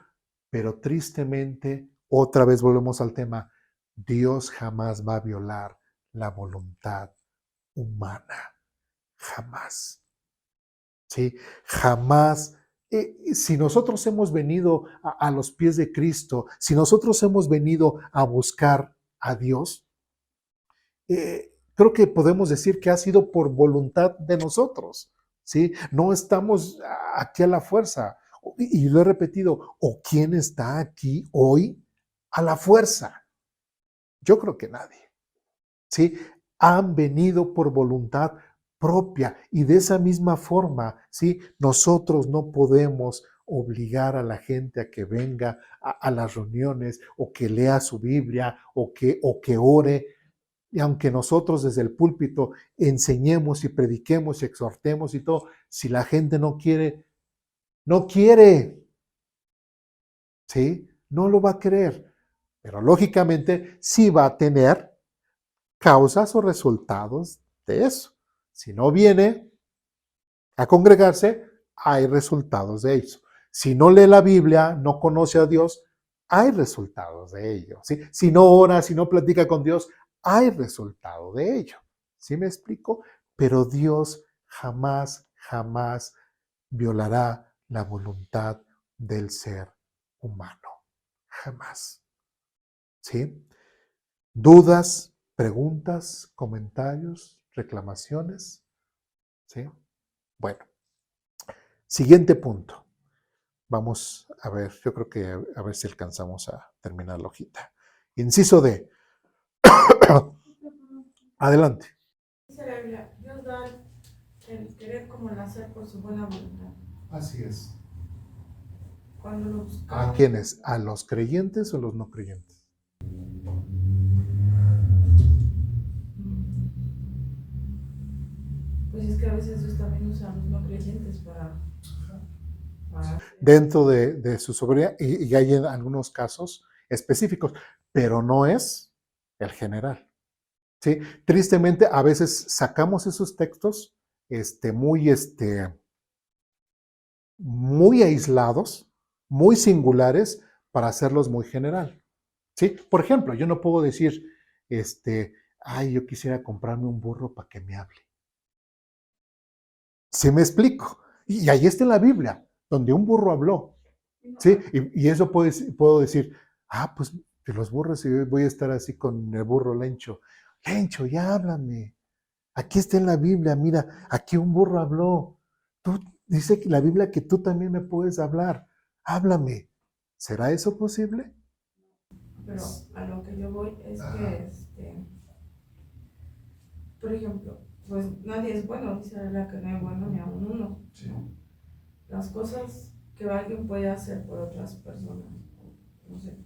pero tristemente, otra vez volvemos al tema, Dios jamás va a violar la voluntad humana. Jamás. ¿Sí? Jamás. Si nosotros hemos venido a los pies de Cristo, si nosotros hemos venido a buscar a Dios, creo que podemos decir que ha sido por voluntad de nosotros, ¿sí? No estamos aquí a la fuerza. Y lo he repetido, ¿o quién está aquí hoy a la fuerza? Yo creo que nadie, ¿sí? Han venido por voluntad propia, y de esa misma forma, ¿sí? Nosotros no podemos obligar a la gente a que venga a las reuniones, o que lea su Biblia, o que ore. Y aunque nosotros desde el púlpito enseñemos y prediquemos y exhortemos y todo, si la gente no quiere, no quiere, ¿sí? No lo va a querer. Pero lógicamente sí va a tener causas o resultados de eso. Si no viene a congregarse, hay resultados de eso. Si no lee la Biblia, no conoce a Dios, hay resultados de ello. ¿Sí? Si no ora, si no platica con Dios, hay resultado de ello. ¿Sí me explico? pero Dios jamás, jamás violará la voluntad del ser humano. Jamás. ¿Sí? ¿Dudas, preguntas, comentarios, reclamaciones? ¿Sí? Bueno, siguiente punto. Vamos a ver, yo creo que a ver si alcanzamos a terminar la hojita. Inciso D. Adelante. Dice la Biblia, Dios da el querer como el hacer por su buena voluntad. Así es. Cuando lo ¿A buscamos, quiénes? ¿A los creyentes o los no creyentes? pues es que a veces Dios también usa a los no creyentes para Dentro de su soberanía, y hay en algunos casos específicos, pero no es el general. ¿Sí? Tristemente, a veces sacamos esos textos muy aislados, muy singulares, para hacerlos muy general. ¿Sí? Por ejemplo, yo no puedo decir, ay, yo quisiera comprarme un burro para que me hable. ¿Sí me explico? Y ahí está en la Biblia, donde un burro habló. ¿Sí? Y eso puedo decir, pues de los burros, y voy a estar así con el burro Lencho. Lencho, ya háblame. Aquí está en la Biblia, mira, aquí un burro habló. Dice la Biblia que tú también me puedes hablar. Háblame. ¿Será eso posible? Pero a lo que yo voy es que, por ejemplo, pues nadie es bueno, dice la Biblia que no es bueno ni aun uno. Sí. ¿No? Las cosas que alguien puede hacer por otras personas, no sé,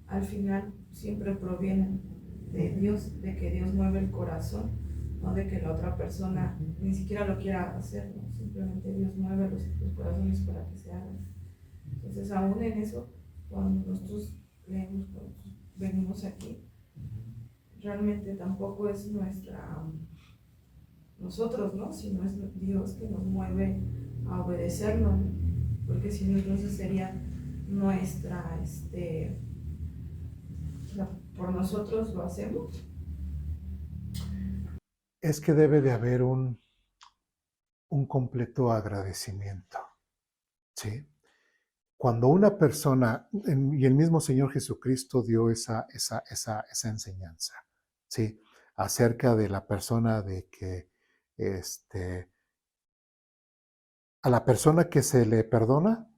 al final siempre provienen de Dios, de que Dios mueve el corazón, no de que la otra persona ni siquiera lo quiera hacer, ¿no? Simplemente Dios mueve los corazones para que se hagan. Entonces, aún en eso, cuando nosotros leemos, cuando venimos aquí, realmente tampoco es nosotros, ¿no? Sino es Dios que nos mueve a obedecernos, ¿no? Porque si no, entonces sería nuestra, por nosotros lo hacemos. Es que debe de haber un completo agradecimiento. ¿Sí? Cuando una persona, y el mismo Señor Jesucristo dio esa enseñanza, ¿sí? Acerca de la persona de que, a la persona que se le perdona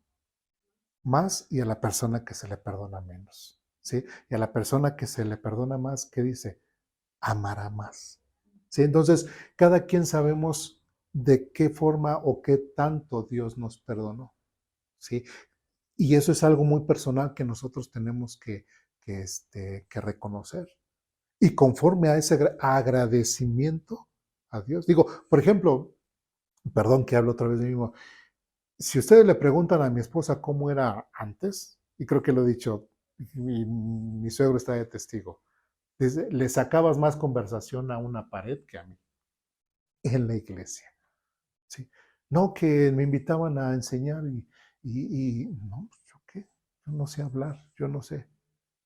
más y a la persona que se le perdona menos, ¿sí? Y a la persona que se le perdona más, ¿qué dice? Amará más, ¿sí? Entonces, cada quien sabemos de qué forma o qué tanto Dios nos perdonó, ¿sí? Y eso es algo muy personal que nosotros tenemos que reconocer. Y conforme a ese agradecimiento a Dios. Digo, por ejemplo, perdón que hablo otra vez de mí mismo. Si ustedes le preguntan a mi esposa cómo era antes, y creo que lo he dicho, mi suegro está de testigo, le sacabas más conversación a una pared que a mí en la iglesia. ¿Sí? No, que me invitaban a enseñar y no, ¿yo qué? Yo no sé hablar, yo no sé.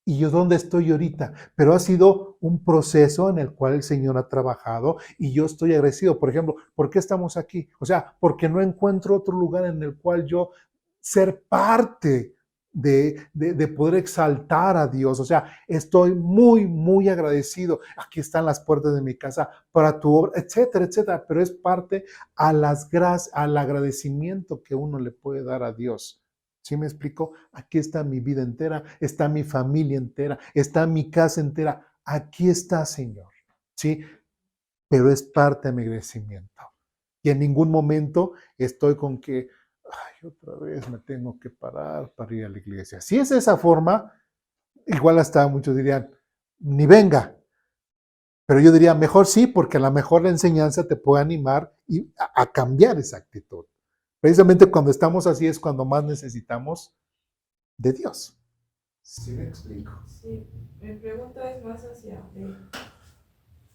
¿Y yo dónde estoy ahorita? Pero ha sido un proceso en el cual el Señor ha trabajado y yo estoy agradecido. Por ejemplo, ¿por qué estamos aquí? O sea, porque no encuentro otro lugar en el cual yo ser parte de poder exaltar a Dios. O sea, estoy muy, muy agradecido. Aquí están las puertas de mi casa para tu obra, etcétera, etcétera. Pero es parte al agradecimiento que uno le puede dar a Dios. ¿Sí me explico? Aquí está mi vida entera, está mi familia entera, está mi casa entera. Aquí está, Señor. ¿Sí? Pero es parte de mi agradecimiento. Y en ningún momento estoy con que, ay, otra vez me tengo que parar para ir a la iglesia. Si es esa forma, igual hasta muchos dirían, ni venga. Pero yo diría, mejor sí, porque a lo mejor la enseñanza te puede animar a cambiar esa actitud. Precisamente cuando estamos así es cuando más necesitamos de Dios. ¿Sí me explico? Sí, mi pregunta es más hacia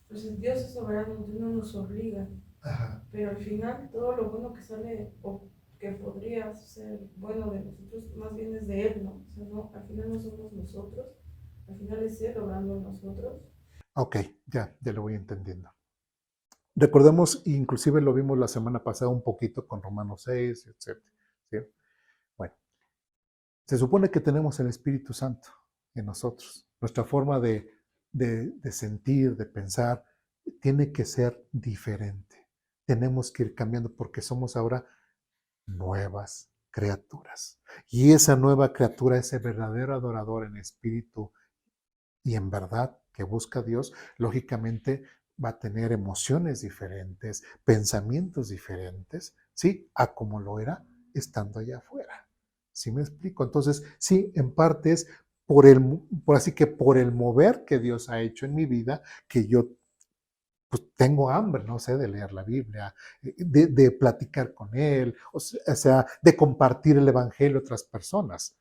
pues Dios es soberano, Dios no nos obliga, Ajá. pero al final todo lo bueno que sale o que podría ser bueno de nosotros, más bien es de Él, ¿no? O sea, no, al final no somos nosotros, al final es Él obrando en nosotros. Ok, ya lo voy entendiendo. Recordemos, inclusive lo vimos la semana pasada un poquito con Romanos 6, etc. ¿Sí? Bueno, se supone que tenemos el Espíritu Santo en nosotros. Nuestra forma de sentir, de pensar, tiene que ser diferente. Tenemos que ir cambiando porque somos ahora nuevas criaturas. Y esa nueva criatura, ese verdadero adorador en espíritu y en verdad que busca a Dios, lógicamente va a tener emociones diferentes, pensamientos diferentes, ¿sí? A como lo era estando allá afuera. ¿Sí me explico? Entonces, sí, en parte es por el mover que Dios ha hecho en mi vida, que yo pues tengo hambre, no sé, de leer la Biblia, de platicar con Él, o sea, de compartir el Evangelio a otras personas.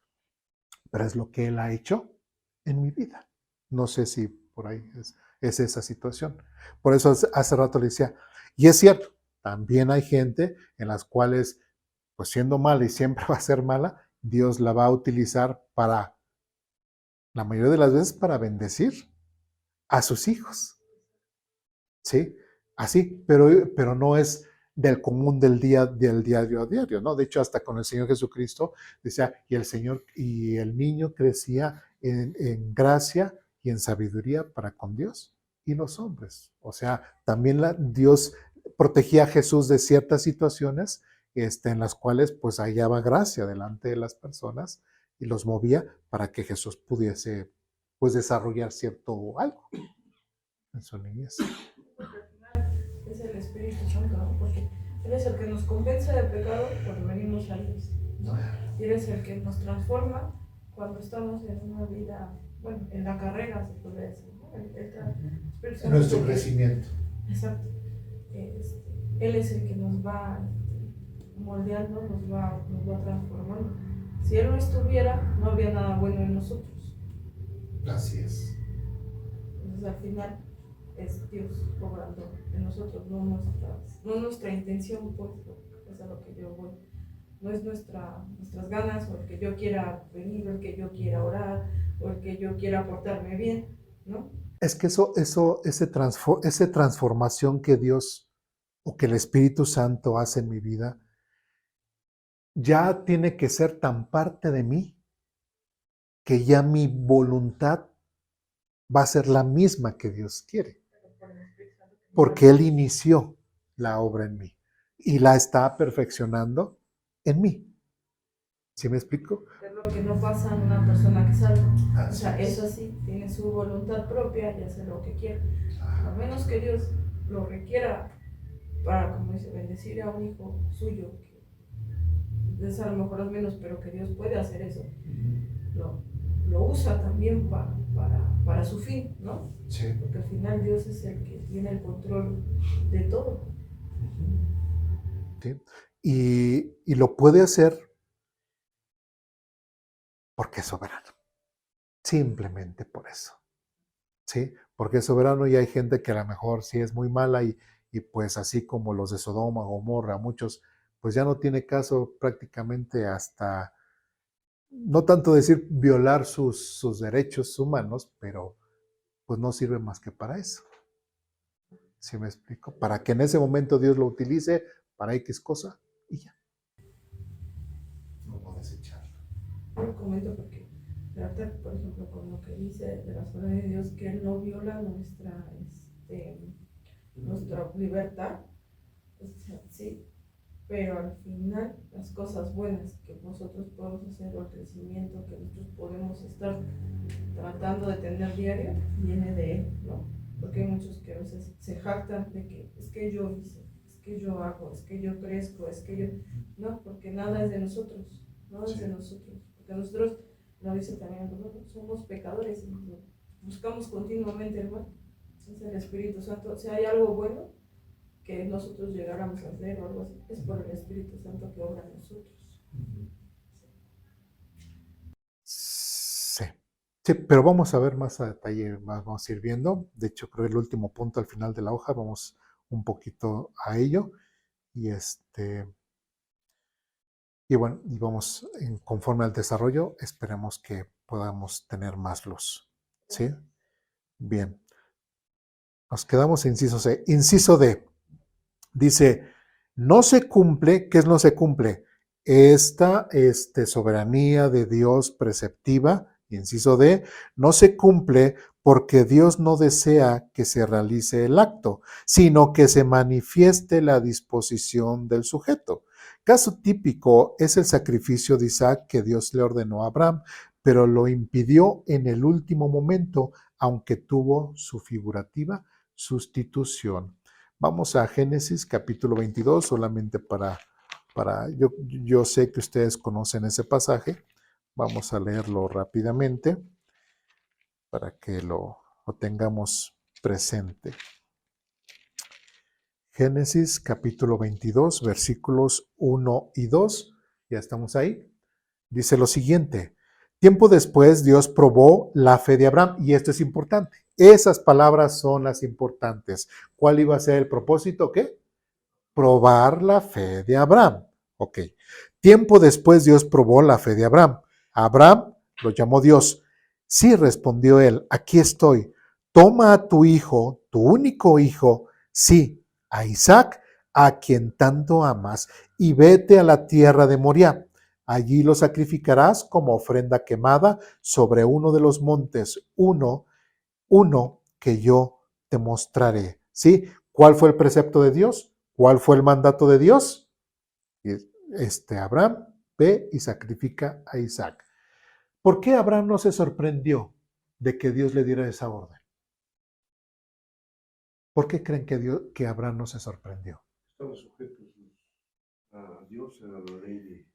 Pero es lo que Él ha hecho en mi vida. No sé si por ahí es esa situación. Por eso hace rato le decía, y es cierto, también hay gente en las cuales, pues siendo mala y siempre va a ser mala, Dios la va a utilizar para, la mayoría de las veces, para bendecir a sus hijos. ¿Sí? Así, pero no es del común del diario a diario, ¿no? De hecho, hasta con el Señor Jesucristo, decía, y el Señor y el niño crecía en gracia y en sabiduría para con Dios y los hombres. O sea, también Dios protegía a Jesús de ciertas situaciones en las cuales pues hallaba gracia delante de las personas y los movía para que Jesús pudiese pues desarrollar cierto algo en su niñez. Es el Espíritu Santo, ¿no? Porque Él es el que nos convence de pecado cuando venimos a Dios, ¿no? Y Él es el que nos transforma cuando estamos en una vida, bueno, en la carrera, se podría decir, ¿no? En nuestro crecimiento. Exacto. Él es el que nos va moldeando, nos va transformando. Si Él no estuviera, no había nada bueno en nosotros. Así es. Entonces, al final, es Dios obrando en nosotros, no nuestra intención, pues, es a lo que yo voy. No es nuestras ganas, o el que yo quiera venir, o el que yo quiera orar, o el que yo quiera portarme bien, ¿no? Es que esa transformación que Dios o que el Espíritu Santo hace en mi vida, ya tiene que ser tan parte de mí que ya mi voluntad va a ser la misma que Dios quiere. Porque Él inició la obra en mí y la está perfeccionando en mí. ¿Sí me explico? Es lo que no pasa en una persona que salva. O sea, eso sí, tiene su voluntad propia y hace lo que quiere. A menos que Dios lo requiera para, como dice, bendecir a un hijo suyo, que es a lo mejor es menos, pero que Dios puede hacer eso. Lo usa también para su fin, ¿no? Sí. Porque al final Dios es el que tiene el control de todo. ¿Sí? Y lo puede hacer porque es soberano. Simplemente por eso. ¿Sí? Porque es soberano y hay gente que a lo mejor sí es muy mala y pues así como los de Sodoma, Gomorra, muchos, pues ya no tiene caso prácticamente hasta, no tanto decir violar sus derechos humanos, pero pues no sirve más que para eso. ¿Sí me explico? Para que en ese momento Dios lo utilice para X cosa y ya. No puedes echarlo. Yo lo comento porque trata, por ejemplo, con lo que dice de la soberanía de Dios, que Él no viola nuestra libertad, o sea, sí, pero al final las cosas buenas que nosotros podemos hacer o el crecimiento que nosotros podemos estar tratando de tener diario, viene de Él, ¿no? Porque hay muchos que a veces se jactan de que es que yo hice, es que yo hago, es que yo crezco, es que yo... No, porque nada es de nosotros, nada es de nosotros, porque nosotros, lo dice también, somos pecadores y buscamos continuamente el mal. Es el Espíritu Santo. Si hay algo bueno que nosotros llegáramos a hacer o algo así, es por el Espíritu Santo que obra en nosotros. Sí. Sí, pero vamos a ver más a detalle, vamos a ir viendo. De hecho, creo que el último punto al final de la hoja, vamos un poquito a ello. Y bueno, y vamos conforme al desarrollo, esperemos que podamos tener más luz. ¿Sí? Bien. Nos quedamos en inciso C. Inciso D. Dice, no se cumple, ¿qué es no se cumple? Esta soberanía de Dios preceptiva, inciso D, no se cumple porque Dios no desea que se realice el acto, sino que se manifieste la disposición del sujeto. Caso típico es el sacrificio de Isaac que Dios le ordenó a Abraham, pero lo impidió en el último momento, aunque tuvo su figurativa sustitución. Vamos a Génesis capítulo 22, solamente yo sé que ustedes conocen ese pasaje. Vamos a leerlo rápidamente para que lo tengamos presente. Génesis capítulo 22, versículos 1 y 2. Ya estamos ahí. Dice lo siguiente. Tiempo después Dios probó la fe de Abraham, y esto es importante. Esas palabras son las importantes. ¿Cuál iba a ser el propósito? ¿Qué? Probar la fe de Abraham. Ok. Tiempo después Dios probó la fe de Abraham. Abraham lo llamó Dios. Sí, respondió él, aquí estoy. Toma a tu hijo, tu único hijo, sí, a Isaac, a quien tanto amas, y vete a la tierra de Moriah. Allí lo sacrificarás como ofrenda quemada sobre uno de los montes, uno que yo te mostraré. ¿Sí? ¿Cuál fue el precepto de Dios? ¿Cuál fue el mandato de Dios? Abraham ve y sacrifica a Isaac. ¿Por qué Abraham no se sorprendió de que Dios le diera esa orden? ¿Por qué creen que Abraham no se sorprendió? Estamos sujetos a Dios, a la ley de...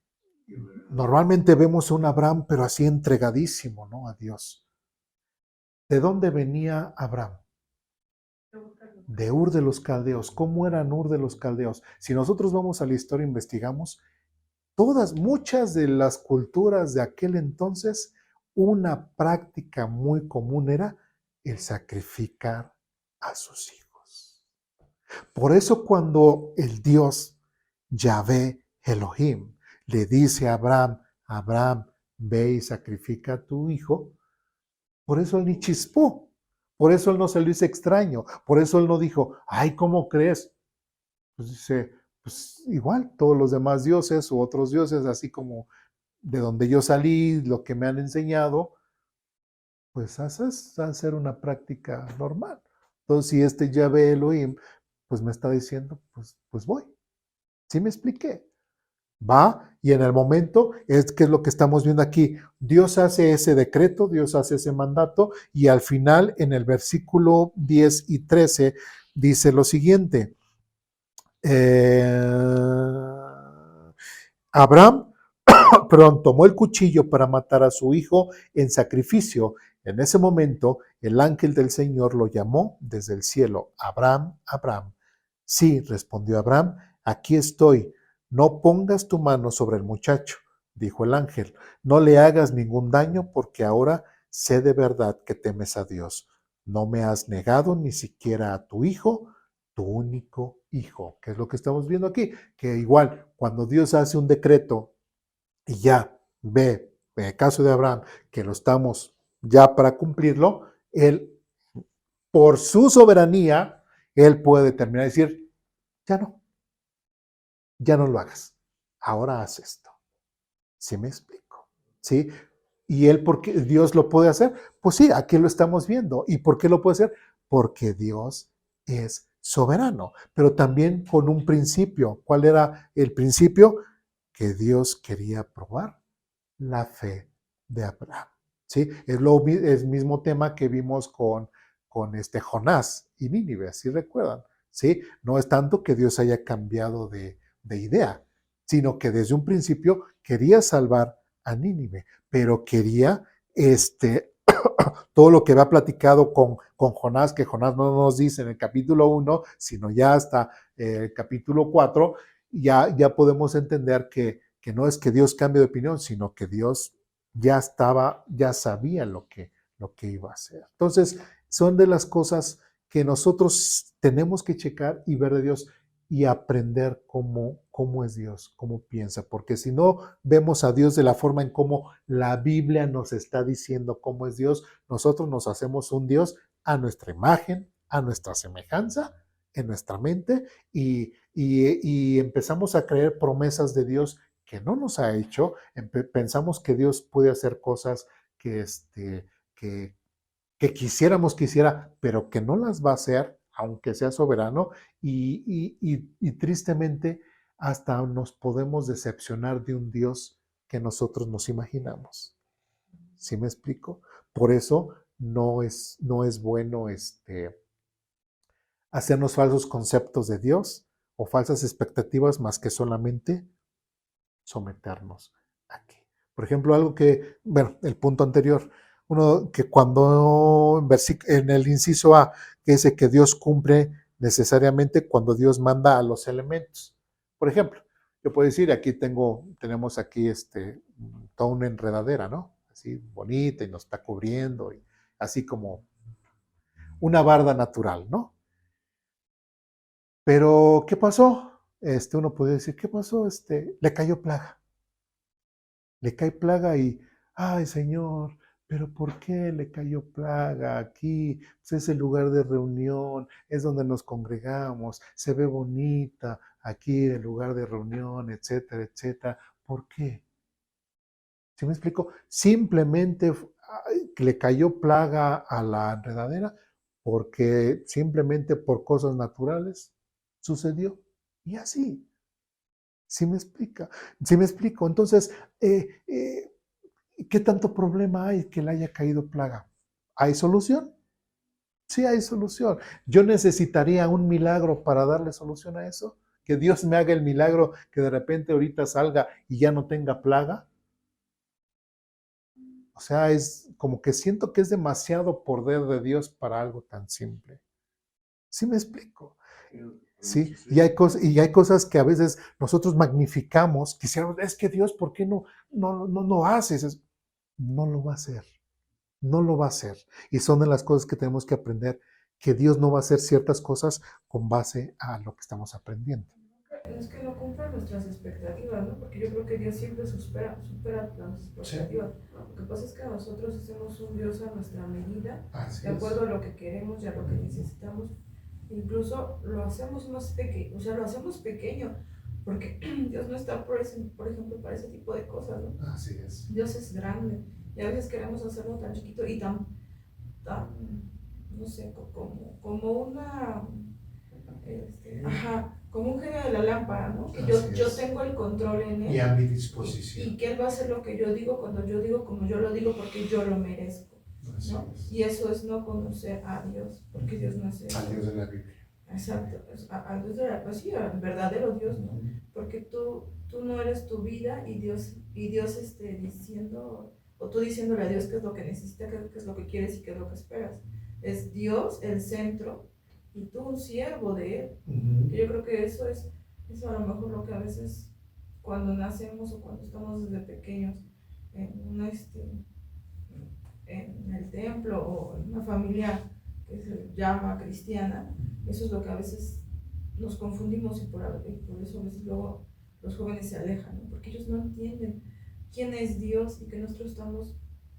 Normalmente vemos un Abraham, pero así entregadísimo, ¿no? A Dios. ¿De dónde venía Abraham? De Ur de los Caldeos. ¿Cómo era Ur de los Caldeos? Si nosotros vamos a la historia e investigamos, muchas de las culturas de aquel entonces, una práctica muy común era el sacrificar a sus hijos. Por eso cuando el Dios Yahvé Elohim le dice a Abraham, ve y sacrifica a tu hijo, por eso él ni chispó, por eso él no se lo hizo extraño, por eso él no dijo, ay, ¿cómo crees? Pues dice, pues igual, todos los demás dioses u otros dioses, así como de donde yo salí, lo que me han enseñado, pues hacer una práctica normal. Entonces, si Yahvé Elohim, pues me está diciendo, pues voy. ¿Sí me expliqué? Va, y en el momento que es lo que estamos viendo aquí. Dios hace ese decreto, Dios hace ese mandato, y al final, en el versículo 10 y 13, dice lo siguiente. Abraham tomó el cuchillo para matar a su hijo en sacrificio. En ese momento, el ángel del Señor lo llamó desde el cielo. Abraham, Abraham. Sí, respondió Abraham, aquí estoy. No pongas tu mano sobre el muchacho, dijo el ángel. No le hagas ningún daño porque ahora sé de verdad que temes a Dios. No me has negado ni siquiera a tu hijo, tu único hijo. ¿Qué es lo que estamos viendo aquí? Que igual, cuando Dios hace un decreto y ya ve, en el caso de Abraham, que lo estamos ya para cumplirlo, él, por su soberanía, él puede determinar y decir, ya no lo hagas, ahora haz esto. ¿Sí me explico? ¿Sí? ¿Y él por qué Dios lo puede hacer? Pues sí, aquí lo estamos viendo. ¿Y por qué lo puede hacer? Porque Dios es soberano, pero también con un principio. ¿Cuál era el principio? Que Dios quería probar la fe de Abraham. ¿Sí? Es el mismo tema que vimos con Jonás y Nínive, ¿sí recuerdan? ¿Sí? No es tanto que Dios haya cambiado de idea, sino que desde un principio quería salvar a Nínive, pero quería todo lo que había platicado con Jonás, que Jonás no nos dice en el capítulo 1, sino ya hasta el capítulo 4, ya podemos entender que no es que Dios cambie de opinión, sino que Dios ya sabía lo que iba a hacer. Entonces, son de las cosas que nosotros tenemos que checar y ver de Dios y aprender cómo es Dios, cómo piensa, porque si no vemos a Dios de la forma en cómo la Biblia nos está diciendo cómo es Dios, nosotros nos hacemos un Dios a nuestra imagen, a nuestra semejanza, en nuestra mente y empezamos a creer promesas de Dios que no nos ha hecho. Pensamos que Dios puede hacer cosas que, que, que quisiéramos que hiciera, pero que no las va a hacer, aunque sea soberano, y tristemente hasta nos podemos decepcionar de un Dios que nosotros nos imaginamos. ¿Sí me explico? Por eso no es bueno hacernos falsos conceptos de Dios o falsas expectativas más que solamente someternos aquí. Por ejemplo, algo que, bueno, el punto anterior, uno que cuando en el inciso A, que dice que Dios cumple necesariamente cuando Dios manda a los elementos. Por ejemplo, yo puedo decir, aquí tenemos aquí toda una enredadera, ¿no? Así bonita y nos está cubriendo, y así como una barda natural, ¿no? Pero, ¿qué pasó? Uno puede decir, ¿qué pasó? Le cayó plaga. Le cae plaga y, ay Señor, pero ¿por qué le cayó plaga aquí? Pues es el lugar de reunión, es donde nos congregamos, se ve bonita aquí el lugar de reunión, etcétera, etcétera. ¿Por qué? ¿Sí me explico? Simplemente le cayó plaga a la enredadera porque simplemente por cosas naturales sucedió. Y así. ¿Sí me explica? ¿Sí me explico? Entonces, ¿qué tanto problema hay que le haya caído plaga? ¿Hay solución? Sí hay solución. Yo necesitaría un milagro para darle solución a eso. Que Dios me haga el milagro que de repente ahorita salga y ya no tenga plaga. O sea, es como que siento que es demasiado poder de Dios para algo tan simple. ¿Sí me explico? Sí, y hay cosas que a veces nosotros magnificamos, quisiéramos, es que Dios, ¿por qué no haces? No lo va a hacer, no lo va a hacer. Y son de las cosas que tenemos que aprender, que Dios no va a hacer ciertas cosas con base a lo que estamos aprendiendo. Es que no cumplan nuestras expectativas, ¿no? Porque yo creo que Dios siempre supera las expectativas. Sí. Lo que pasa es que nosotros hacemos un Dios a nuestra medida, de acuerdo a lo que queremos y a lo que necesitamos. Incluso lo hacemos más pequeño, o sea, lo hacemos pequeño, porque Dios no está, por ejemplo, para ese tipo de cosas, ¿no? Así es. Dios es grande y a veces queremos hacerlo tan chiquito y tan no sé, como una, como un genio de la lámpara, ¿no? Que yo tengo el control en él. Y a mi disposición. Y que él va a hacer lo que yo digo cuando yo digo como yo lo digo porque yo lo merezco, ¿no? Y eso es no conocer a Dios, porque Dios no es eso. A Dios de la Biblia. Exacto, a Dios de la, pues sí, al verdadero Dios, ¿no? Porque tú no eres tu vida y Dios diciendo, o tú diciéndole a Dios qué es lo que necesita, qué es lo que quieres y qué es lo que esperas. Es Dios el centro y tú un siervo de Él. Yo creo que eso es a lo mejor lo que a veces cuando nacemos o cuando estamos desde pequeños en el templo o en una familia que se llama cristiana, eso es lo que a veces nos confundimos y por eso a veces luego los jóvenes se alejan, ¿no? Porque ellos no entienden quién es Dios y que nosotros estamos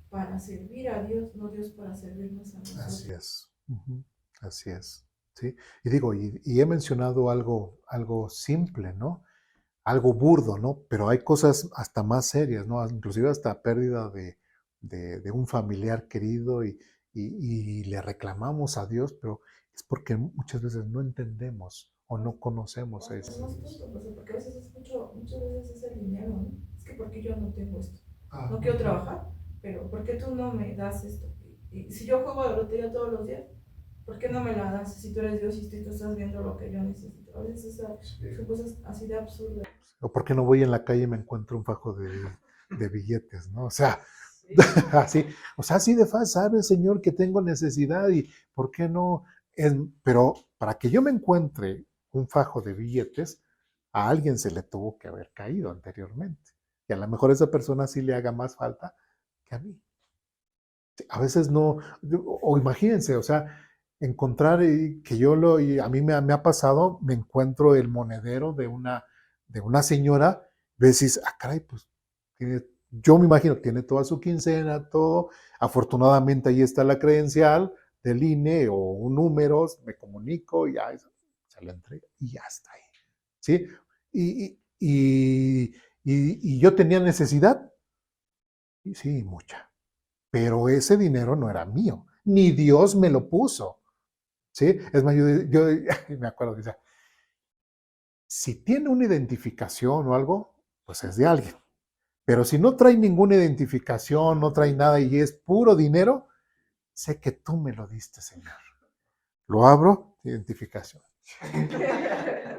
para servir a Dios, no Dios para servirnos a nosotros. Así es, así es, ¿sí? Y digo, y he mencionado algo simple, ¿no? Algo burdo, ¿no? Pero hay cosas hasta más serias, ¿no? Inclusive hasta pérdida de un familiar querido y le reclamamos a Dios, pero es porque muchas veces no entendemos o no conocemos eso. Es más tonto, porque a veces muchas veces es el dinero, ¿no? Es que porque yo no tengo esto, no quiero trabajar, pero ¿por qué tú no me das esto? Y si yo juego a la lotería todos los días, ¿por qué no me la das si tú eres Dios y tú estás viendo lo que yo necesito? A veces son cosas así de absurdas. O por qué no voy en la calle y me encuentro un fajo de billetes, ¿no? O sea, sí. Así, o sea, así de fácil, sabe, Señor, que tengo necesidad y ¿por qué no? Pero para que yo me encuentre un fajo de billetes, a alguien se le tuvo que haber caído anteriormente. Y a lo mejor a esa persona sí le haga más falta que a mí. A veces no, o imagínense, o sea, encontrar que y a mí me ha pasado, me encuentro el monedero de una señora, ves, caray, pues yo me imagino, tiene toda su quincena, todo, afortunadamente ahí está la credencial del INE o un número, me comunico y ya, te lo entrega y ya está ahí. ¿Sí? Y yo tenía necesidad, y sí, mucha, pero ese dinero no era mío, ni Dios me lo puso. ¿Sí? Es más, yo me acuerdo que decía, si tiene una identificación o algo, pues es de alguien. Pero si no trae ninguna identificación, no trae nada y es puro dinero, sé que tú me lo diste, Señor. Lo abro, identificación.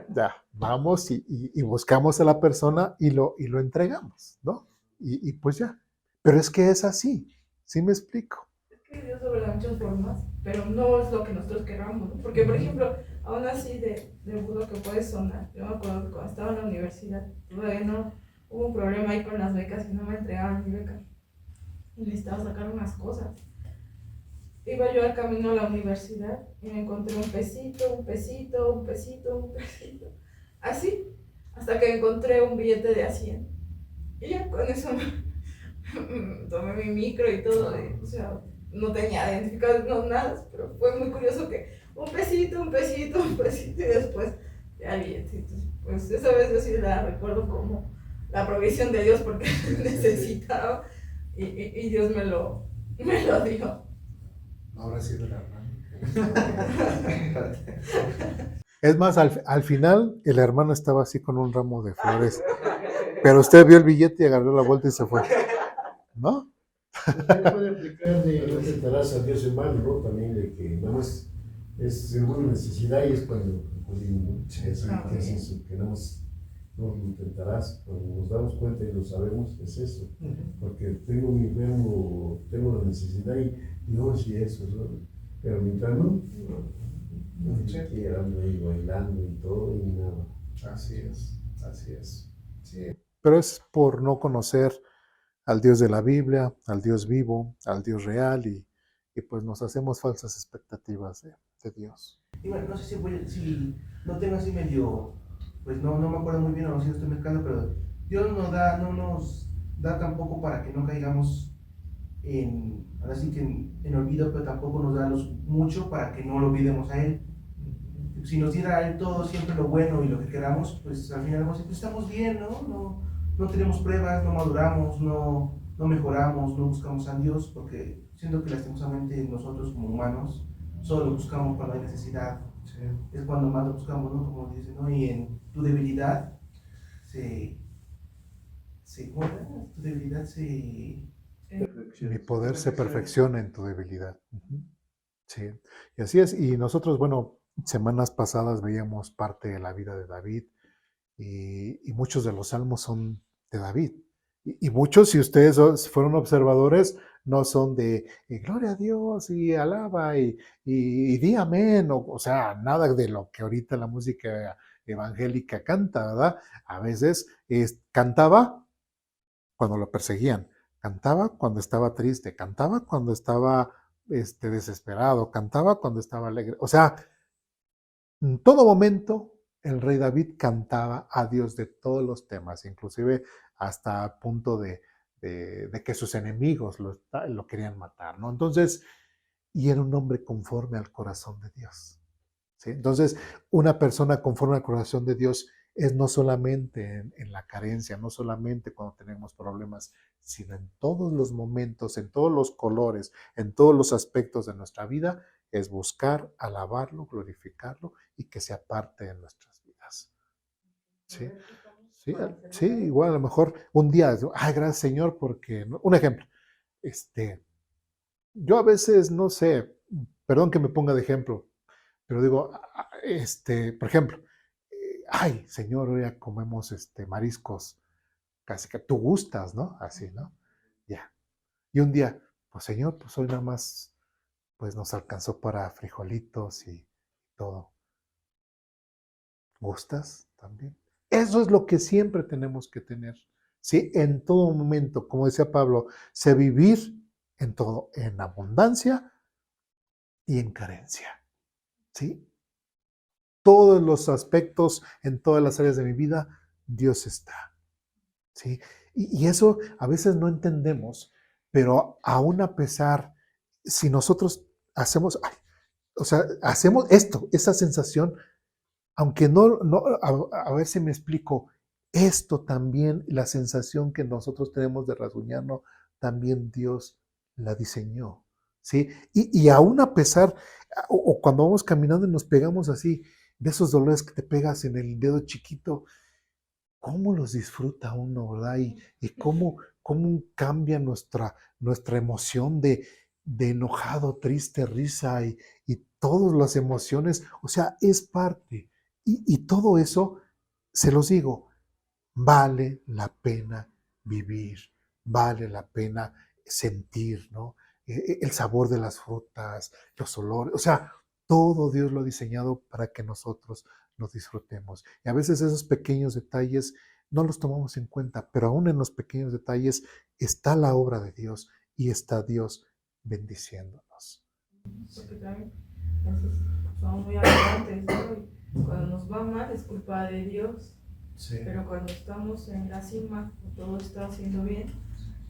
Ya, vamos y buscamos a la persona y lo entregamos, ¿no? Y pues ya. Pero es que es así, ¿sí me explico? Es que Dios obra de muchas formas, pero no es lo que nosotros queramos, ¿no? Porque, por ejemplo, aún así de burdo que puede sonar, yo me acuerdo que cuando estaba en la universidad, todavía no hubo un problema ahí con las becas y no me entregaban mi beca. Y necesitaba sacar unas cosas. Iba yo al camino a la universidad y me encontré un pesito, un pesito, un pesito, un pesito. Así, hasta que encontré un billete de A100. Y ya con eso tomé mi micro y todo. O sea, no tenía identificado, no nada, pero fue muy curioso que un pesito, un pesito, un pesito y después ya billete. Entonces, pues esa vez yo sí la recuerdo como la provisión de Dios porque necesitaba y Dios me lo dio. Ahora sí de la hermana. Es más, al final el hermano estaba así con un ramo de flores, pero usted vio el billete y agarró la vuelta y se fue, ¿no? Puede aplicar de no tentarás a Dios hermano, ¿no? También de que nada más es según una necesidad y es cuando acudimos, ¿no? Sí, es eso, que nada más no lo intentarás. Cuando nos damos cuenta y lo sabemos, es eso. Porque tengo mi enfermo, tengo la necesidad y Dios y eso, ¿no? Pero mientras no ando ahí bailando y todo y nada. Así es, así es. Sí. Pero es por no conocer al Dios de la Biblia, al Dios vivo, al Dios real y pues nos hacemos falsas expectativas de Dios. Y bueno, no sé si no tengo así medio, pues no me acuerdo muy bien, o si lo estoy mezclando, pero Dios no nos da tampoco para que no caigamos ahora sí que en olvido, pero tampoco nos da mucho para que no lo olvidemos a Él. Si nos diera a Él todo, siempre lo bueno y lo que queramos, pues al final pues estamos bien, ¿no? No tenemos pruebas, no maduramos, no mejoramos, no buscamos a Dios, porque siento que lastimosamente nosotros como humanos solo lo buscamos cuando hay necesidad. Sí. Es cuando más lo buscamos, ¿no? Como dice, ¿no? Y en tu debilidad tu debilidad Mi poder se perfecciona en tu debilidad. Sí, y así es. Y nosotros, bueno, semanas pasadas veíamos parte de la vida de David y muchos de los salmos son de David. Y muchos, si ustedes fueron observadores, no son de gloria a Dios y alaba y di amén, o sea, nada de lo que ahorita la música evangélica canta, ¿verdad? A veces cantaba cuando lo perseguían, cantaba cuando estaba triste, cantaba cuando estaba desesperado, cantaba cuando estaba alegre. O sea, en todo momento el rey David cantaba a Dios de todos los temas, inclusive hasta a punto de que sus enemigos lo querían matar, ¿no? Entonces, y era un hombre conforme al corazón de Dios. ¿Sí? Entonces, una persona conforme al corazón de Dios es no solamente en la carencia, no solamente cuando tenemos problemas, sino en todos los momentos, en todos los colores, en todos los aspectos de nuestra vida, es buscar, alabarlo, glorificarlo y que sea parte de nuestras vidas. ¿Sí? Sí, sí, igual a lo mejor un día, ay, gracias Señor, porque, un ejemplo, yo a veces, no sé, perdón que me ponga de ejemplo, pero digo, por ejemplo, ay, Señor, hoy ya comemos mariscos, casi que tú gustas, ¿no? Así, ¿no? Ya. Y un día, pues Señor, pues hoy nada más, pues nos alcanzó para frijolitos y todo. ¿Gustas también? Eso es lo que siempre tenemos que tener, ¿sí? En todo momento, como decía Pablo, sé vivir en todo, en abundancia y en carencia, ¿sí? Todos los aspectos, en todas las áreas de mi vida, Dios está, ¿sí? Y eso a veces no entendemos, pero aún a pesar, si nosotros hacemos, o sea, hacemos esto, esa sensación, Aunque no a ver si me explico, esto también, la sensación que nosotros tenemos de rasguñarnos, también Dios la diseñó, ¿sí? Y aún a pesar, o cuando vamos caminando y nos pegamos así, de esos dolores que te pegas en el dedo chiquito, cómo los disfruta uno, ¿verdad? Y cómo cambia nuestra emoción de enojado, triste, risa y todas las emociones. O sea, es parte. Y todo eso, se los digo, vale la pena vivir, vale la pena sentir, ¿no? El sabor de las frutas, los olores, o sea, todo Dios lo ha diseñado para que nosotros los disfrutemos. Y a veces esos pequeños detalles no los tomamos en cuenta, pero aún en los pequeños detalles está la obra de Dios y está Dios bendiciéndonos. Porque también somos muy arrogantes, ¿no? Y cuando nos va mal es culpa de Dios, Sí. pero cuando estamos en la cima, todo está haciendo bien,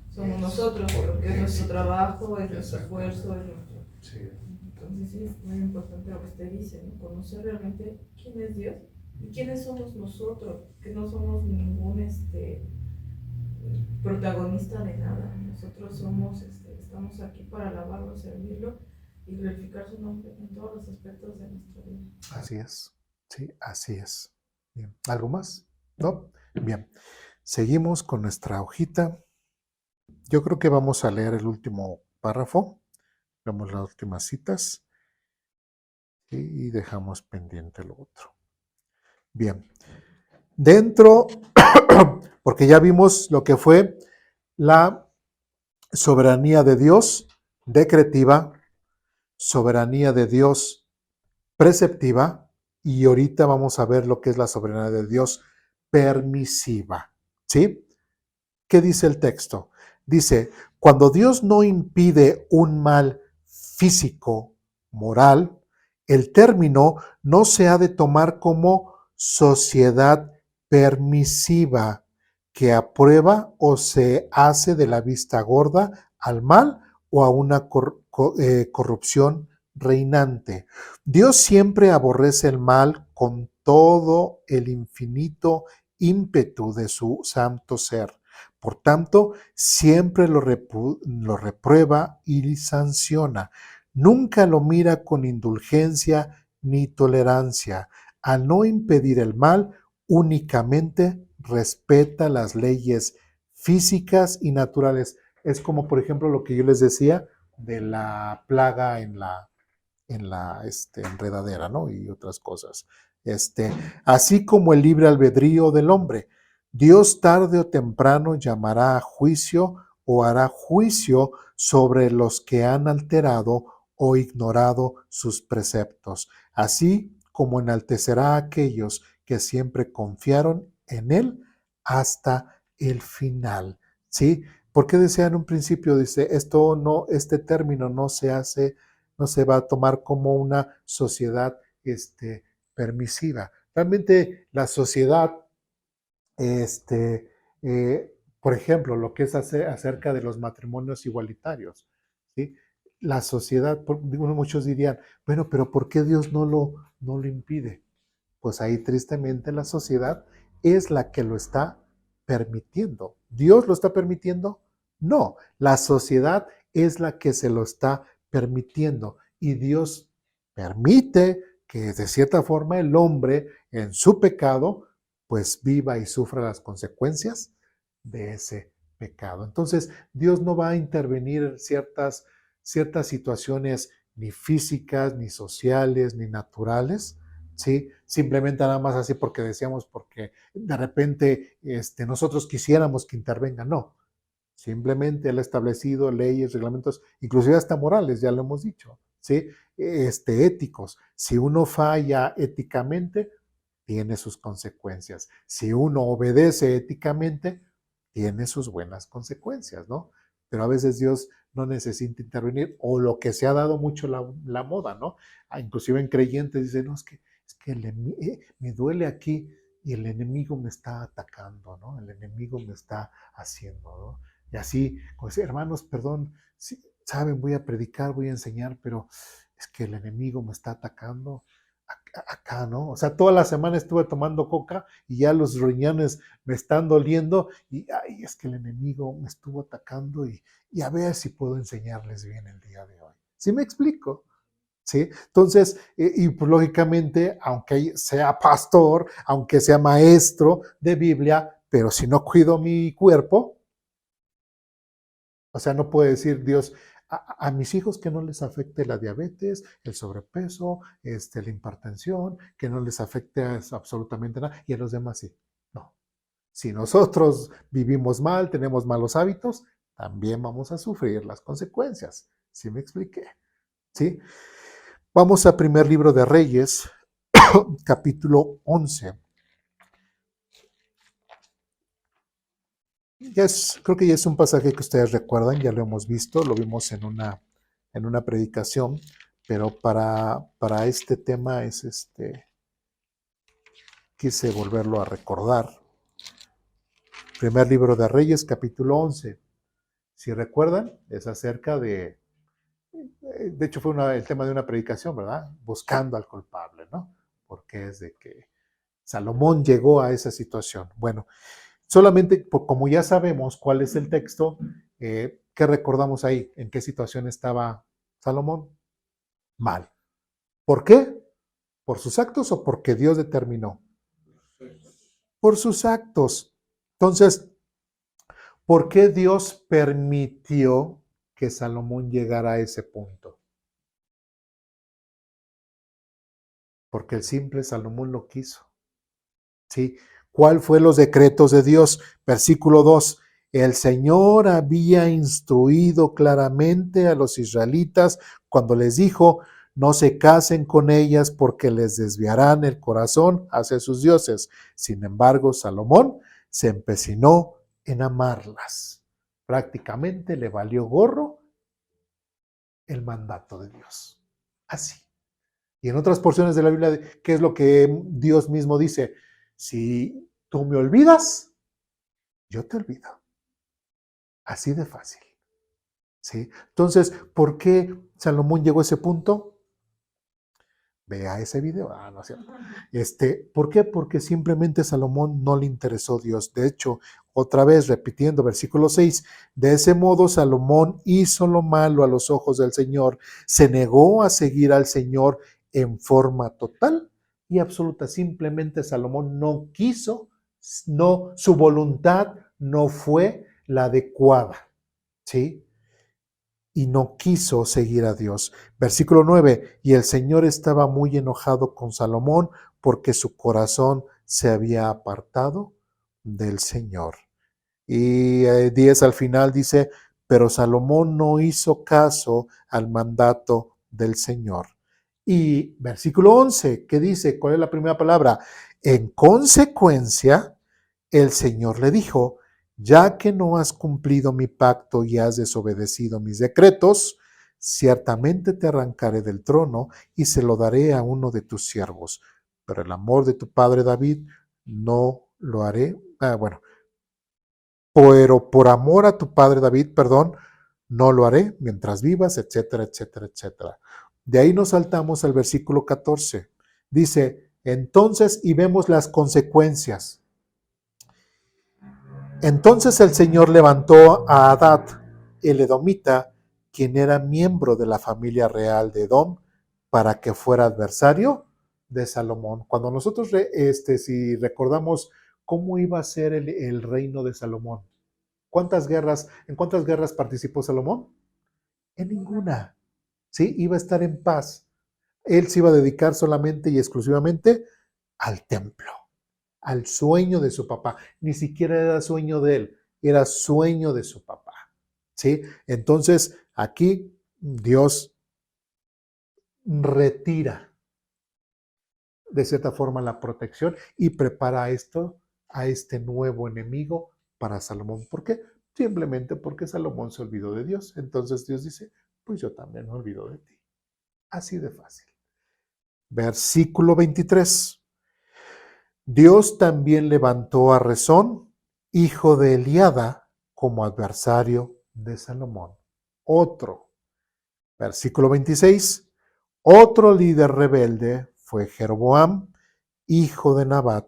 somos nosotros, porque es nuestro trabajo, es nuestro esfuerzo, es nuestro... Sí. Entonces sí es muy importante lo que usted dice, ¿no? Conocer realmente quién es Dios y quiénes somos nosotros, que no somos ningún protagonista de nada. Nosotros somos, estamos aquí para alabarlo, servirlo y glorificar su nombre en todos los aspectos de nuestra vida. Así es, sí, así es. Bien, ¿algo más? ¿No? Bien, seguimos con nuestra hojita. Yo creo que vamos a leer el último párrafo. Vemos las últimas citas y dejamos pendiente lo otro. Bien, dentro, porque ya vimos lo que fue la soberanía de Dios decretiva, soberanía de Dios preceptiva, y ahorita vamos a ver lo que es la soberanía de Dios permisiva. ¿Sí? ¿Qué dice el texto? Dice, cuando Dios no impide un mal físico, moral, el término no se ha de tomar como sociedad permisiva que aprueba o se hace de la vista gorda al mal o a una corrupción reinante. Dios siempre aborrece el mal con todo el infinito ímpetu de su santo ser. Por tanto, siempre lo reprueba y sanciona. Nunca lo mira con indulgencia ni tolerancia. Al no impedir el mal, únicamente respeta las leyes físicas y naturales. Es como, por ejemplo, lo que yo les decía de la plaga en la enredadera, ¿no? Y otras cosas. Así como el libre albedrío del hombre. Dios tarde o temprano llamará a juicio o hará juicio sobre los que han alterado o ignorado sus preceptos, así como enaltecerá a aquellos que siempre confiaron en Él hasta el final. ¿Sí? ¿Por qué decía en un principio? Dice, este término no se va a tomar como una sociedad permisiva. Realmente la sociedad, por ejemplo, lo que es acerca de los matrimonios igualitarios, ¿sí? La sociedad, muchos dirían, bueno, pero ¿por qué Dios no lo impide? Pues ahí tristemente la sociedad es la que lo está permitiendo. ¿Dios lo está permitiendo? No, la sociedad es la que se lo está permitiendo y Dios permite que de cierta forma el hombre en su pecado pues viva y sufra las consecuencias de ese pecado. Entonces Dios no va a intervenir en ciertas situaciones ni físicas, ni sociales, ni naturales, ¿sí? Simplemente nada más así porque decíamos, porque de repente nosotros quisiéramos que intervenga. No, simplemente Él ha establecido leyes, reglamentos, inclusive hasta morales, ya lo hemos dicho, ¿sí? Éticos. Si uno falla éticamente, tiene sus consecuencias. Si uno obedece éticamente, tiene sus buenas consecuencias, ¿no? Pero a veces Dios no necesita intervenir, o lo que se ha dado mucho la moda, ¿no? Inclusive en creyentes dicen, no, es que me duele aquí y el enemigo me está atacando, ¿no? El enemigo me está haciendo, ¿no? Y así, pues, hermanos, perdón, sí, saben, voy a predicar, voy a enseñar, pero es que el enemigo me está atacando. acá, ¿no? O sea, toda la semana estuve tomando coca y ya los riñones me están doliendo y ay, es que el enemigo me estuvo atacando y a ver si puedo enseñarles bien el día de hoy. ¿Sí me explico? ¿Sí? Entonces, y pues lógicamente, aunque sea pastor, aunque sea maestro de Biblia, pero si no cuido mi cuerpo, o sea, no puede decir Dios a mis hijos que no les afecte la diabetes, el sobrepeso, la hipertensión, que no les afecte absolutamente nada, y a los demás sí. No. Si nosotros vivimos mal, tenemos malos hábitos, también vamos a sufrir las consecuencias. ¿Sí me expliqué? ¿Sí? Vamos a primer libro de Reyes, capítulo 11. Creo que ya es un pasaje que ustedes recuerdan, ya lo hemos visto, lo vimos en una predicación, pero para este tema quise volverlo a recordar. Primer libro de Reyes, capítulo 11. Si recuerdan, es acerca de hecho fue el tema de una predicación, ¿verdad? Buscando al culpable, ¿no? Porque es de que Salomón llegó a esa situación. Bueno, solamente como ya sabemos cuál es el texto, ¿qué recordamos ahí? ¿En qué situación estaba Salomón? Mal. ¿Por qué? ¿Por sus actos o porque Dios determinó? Por sus actos. Entonces, ¿por qué Dios permitió que Salomón llegara a ese punto? Porque el simple Salomón lo quiso. ¿Sí? ¿Cuál fue los decretos de Dios? Versículo 2. El Señor había instruido claramente a los israelitas cuando les dijo, no se casen con ellas porque les desviarán el corazón hacia sus dioses. Sin embargo, Salomón se empecinó en amarlas. Prácticamente le valió gorro el mandato de Dios. Así. Y en otras porciones de la Biblia, ¿qué es lo que Dios mismo dice? Si tú me olvidas, yo te olvido. Así de fácil. ¿Sí? Entonces, ¿por qué Salomón llegó a ese punto? Vea ese video. No es cierto. ¿Por qué? Porque simplemente Salomón no le interesó Dios. De hecho, otra vez repitiendo versículo 6, de ese modo Salomón hizo lo malo a los ojos del Señor, se negó a seguir al Señor en forma total y absoluta. Simplemente Salomón no quiso, su voluntad no fue la adecuada, ¿sí? Y no quiso seguir a Dios. Versículo 9, y el Señor estaba muy enojado con Salomón porque su corazón se había apartado del Señor. Y 10 al final dice, pero Salomón no hizo caso al mandato del Señor. Y versículo 11, ¿qué dice? ¿Cuál es la primera palabra? En consecuencia, el Señor le dijo, ya que no has cumplido mi pacto y has desobedecido mis decretos, ciertamente te arrancaré del trono y se lo daré a uno de tus siervos. Pero el amor de tu padre David no lo haré. Pero por amor a tu padre David, no lo haré mientras vivas, etcétera, etcétera, etcétera. De ahí nos saltamos al versículo 14. Dice, entonces, y vemos las consecuencias. Entonces el Señor levantó a Hadad, el edomita, quien era miembro de la familia real de Edom, para que fuera adversario de Salomón. Cuando nosotros, si recordamos cómo iba a ser el reino de Salomón, ¿en cuántas guerras participó Salomón? En ninguna. ¿Sí? Iba a estar en paz. Él se iba a dedicar solamente y exclusivamente al templo, al sueño de su papá. Ni siquiera era sueño de él, era sueño de su papá. ¿Sí? Entonces, aquí Dios retira de cierta forma la protección y prepara a este nuevo enemigo para Salomón. ¿Por qué? Simplemente porque Salomón se olvidó de Dios. Entonces Dios dice, pues yo también me olvido de ti. Así de fácil. Versículo 23. Dios también levantó a Rezón, hijo de Eliada, como adversario de Salomón. Otro. Versículo 26. Otro líder rebelde fue Jeroboam, hijo de Nabat,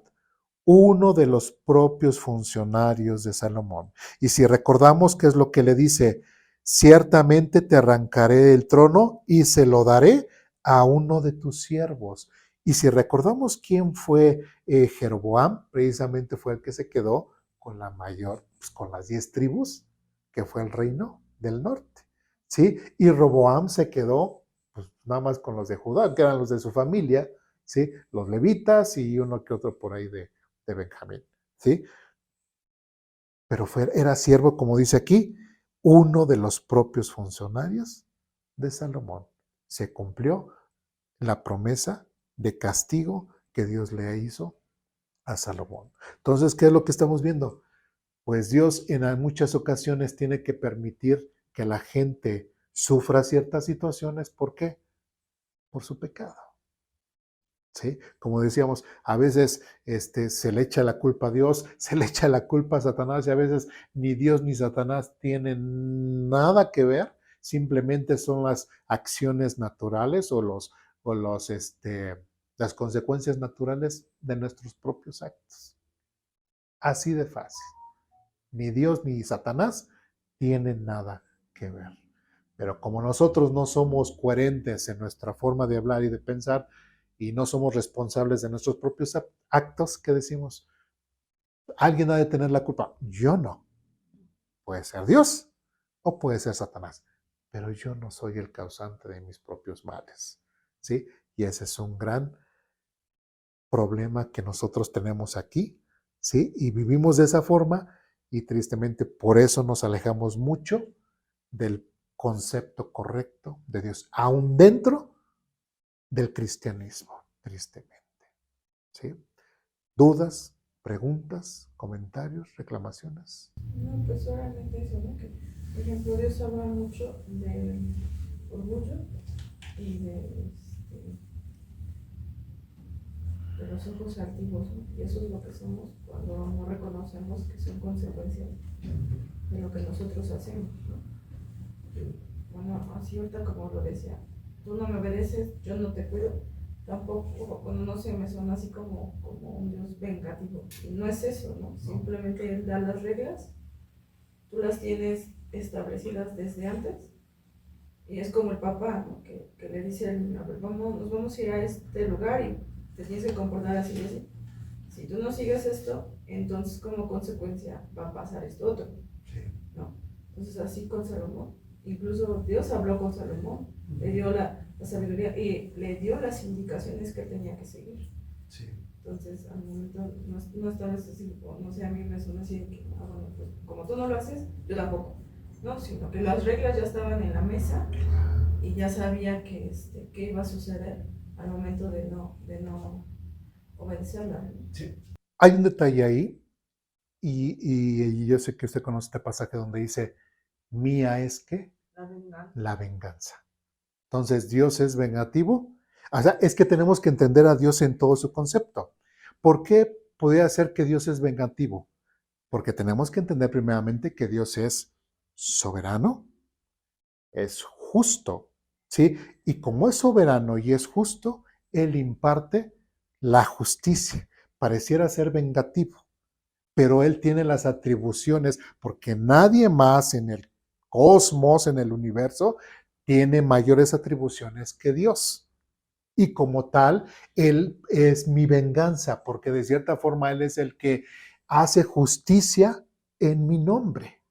uno de los propios funcionarios de Salomón. Y si recordamos qué es lo que le dice, ciertamente te arrancaré el trono y se lo daré a uno de tus siervos. Y si recordamos quién fue Jeroboam, precisamente fue el que se quedó con la mayor, pues, con las 10 tribus, que fue el reino del norte. ¿Sí? Y Roboam se quedó pues, nada más con los de Judá, que eran los de su familia, ¿sí? Los levitas y uno que otro por ahí de Benjamín, ¿sí? Pero era siervo, como dice aquí, uno de los propios funcionarios de Salomón. Se cumplió la promesa de castigo que Dios le hizo a Salomón. Entonces, ¿qué es lo que estamos viendo? Pues Dios en muchas ocasiones tiene que permitir que la gente sufra ciertas situaciones. ¿Por qué? Por su pecado. ¿Sí? Como decíamos, a veces se le echa la culpa a Dios, se le echa la culpa a Satanás y a veces ni Dios ni Satanás tienen nada que ver, simplemente son las acciones naturales las consecuencias naturales de nuestros propios actos. Así de fácil. Ni Dios ni Satanás tienen nada que ver. Pero como nosotros no somos coherentes en nuestra forma de hablar y de pensar y no somos responsables de nuestros propios actos, ¿qué decimos? Alguien ha de tener la culpa. Yo no. Puede ser Dios o puede ser Satanás, pero yo no soy el causante de mis propios males. ¿Sí? Y ese es un gran problema que nosotros tenemos aquí, ¿sí? Y vivimos de esa forma y tristemente por eso nos alejamos mucho del concepto correcto de Dios, aún dentro del cristianismo, tristemente. ¿Sí? ¿Dudas, preguntas, comentarios, reclamaciones? No, pues solamente eso, ¿no? Que, por ejemplo, Dios habla mucho de orgullo y de los ojos altivos, ¿no? Y eso es lo que somos cuando no reconocemos que son consecuencias de lo que nosotros hacemos, ¿no? Bueno, así ahorita como lo decía, tú no me obedeces, yo no te cuido, tampoco, bueno, no sé, me suena así como un Dios vengativo. Y no es eso, ¿no? Simplemente Él da las reglas, tú las tienes establecidas desde antes, y es como el papá, ¿no? Que le dice, a ver, nos vamos a ir a este lugar y te tienes que comportar así y así. Si tú no sigues esto, entonces como consecuencia va a pasar esto otro, ¿no? Entonces así con Salomón, incluso Dios habló con Salomón, le dio la sabiduría y le dio las indicaciones que tenía que seguir. Sí. Entonces al momento no estaba así, no sé, a mí me suena así que, bueno, pues como tú no lo haces, yo tampoco, no, sino que las reglas ya estaban en la mesa y ya sabía que qué iba a suceder al momento de no obedecerla. Sí. Hay un detalle ahí, y yo sé que usted conoce este pasaje donde dice, mía es que la venganza. Entonces, Dios es vengativo. O sea, es que tenemos que entender a Dios en todo su concepto. ¿Por qué podría ser que Dios es vengativo? Porque tenemos que entender primeramente que Dios es soberano, es justo, ¿sí? Y como es soberano y es justo, Él imparte la justicia. Pareciera ser vengativo, pero Él tiene las atribuciones, porque nadie más en el cosmos, en el universo, tiene mayores atribuciones que Dios. Y como tal, Él es mi venganza, porque de cierta forma Él es el que hace justicia en mi nombre.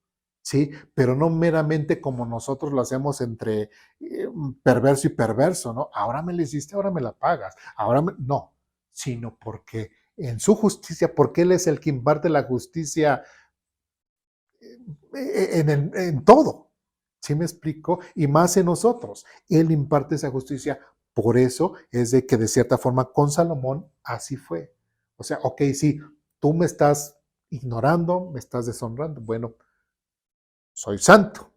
¿Sí? Pero no meramente como nosotros lo hacemos entre perverso y perverso, ¿no? Ahora me lo hiciste, ahora me la pagas. No, sino porque en su justicia, porque Él es el que imparte la justicia en todo. ¿Sí me explico? Y más en nosotros. Él imparte esa justicia. Por eso es de que de cierta forma con Salomón así fue. O sea, ok, sí, tú me estás ignorando, me estás deshonrando. Bueno, soy santo,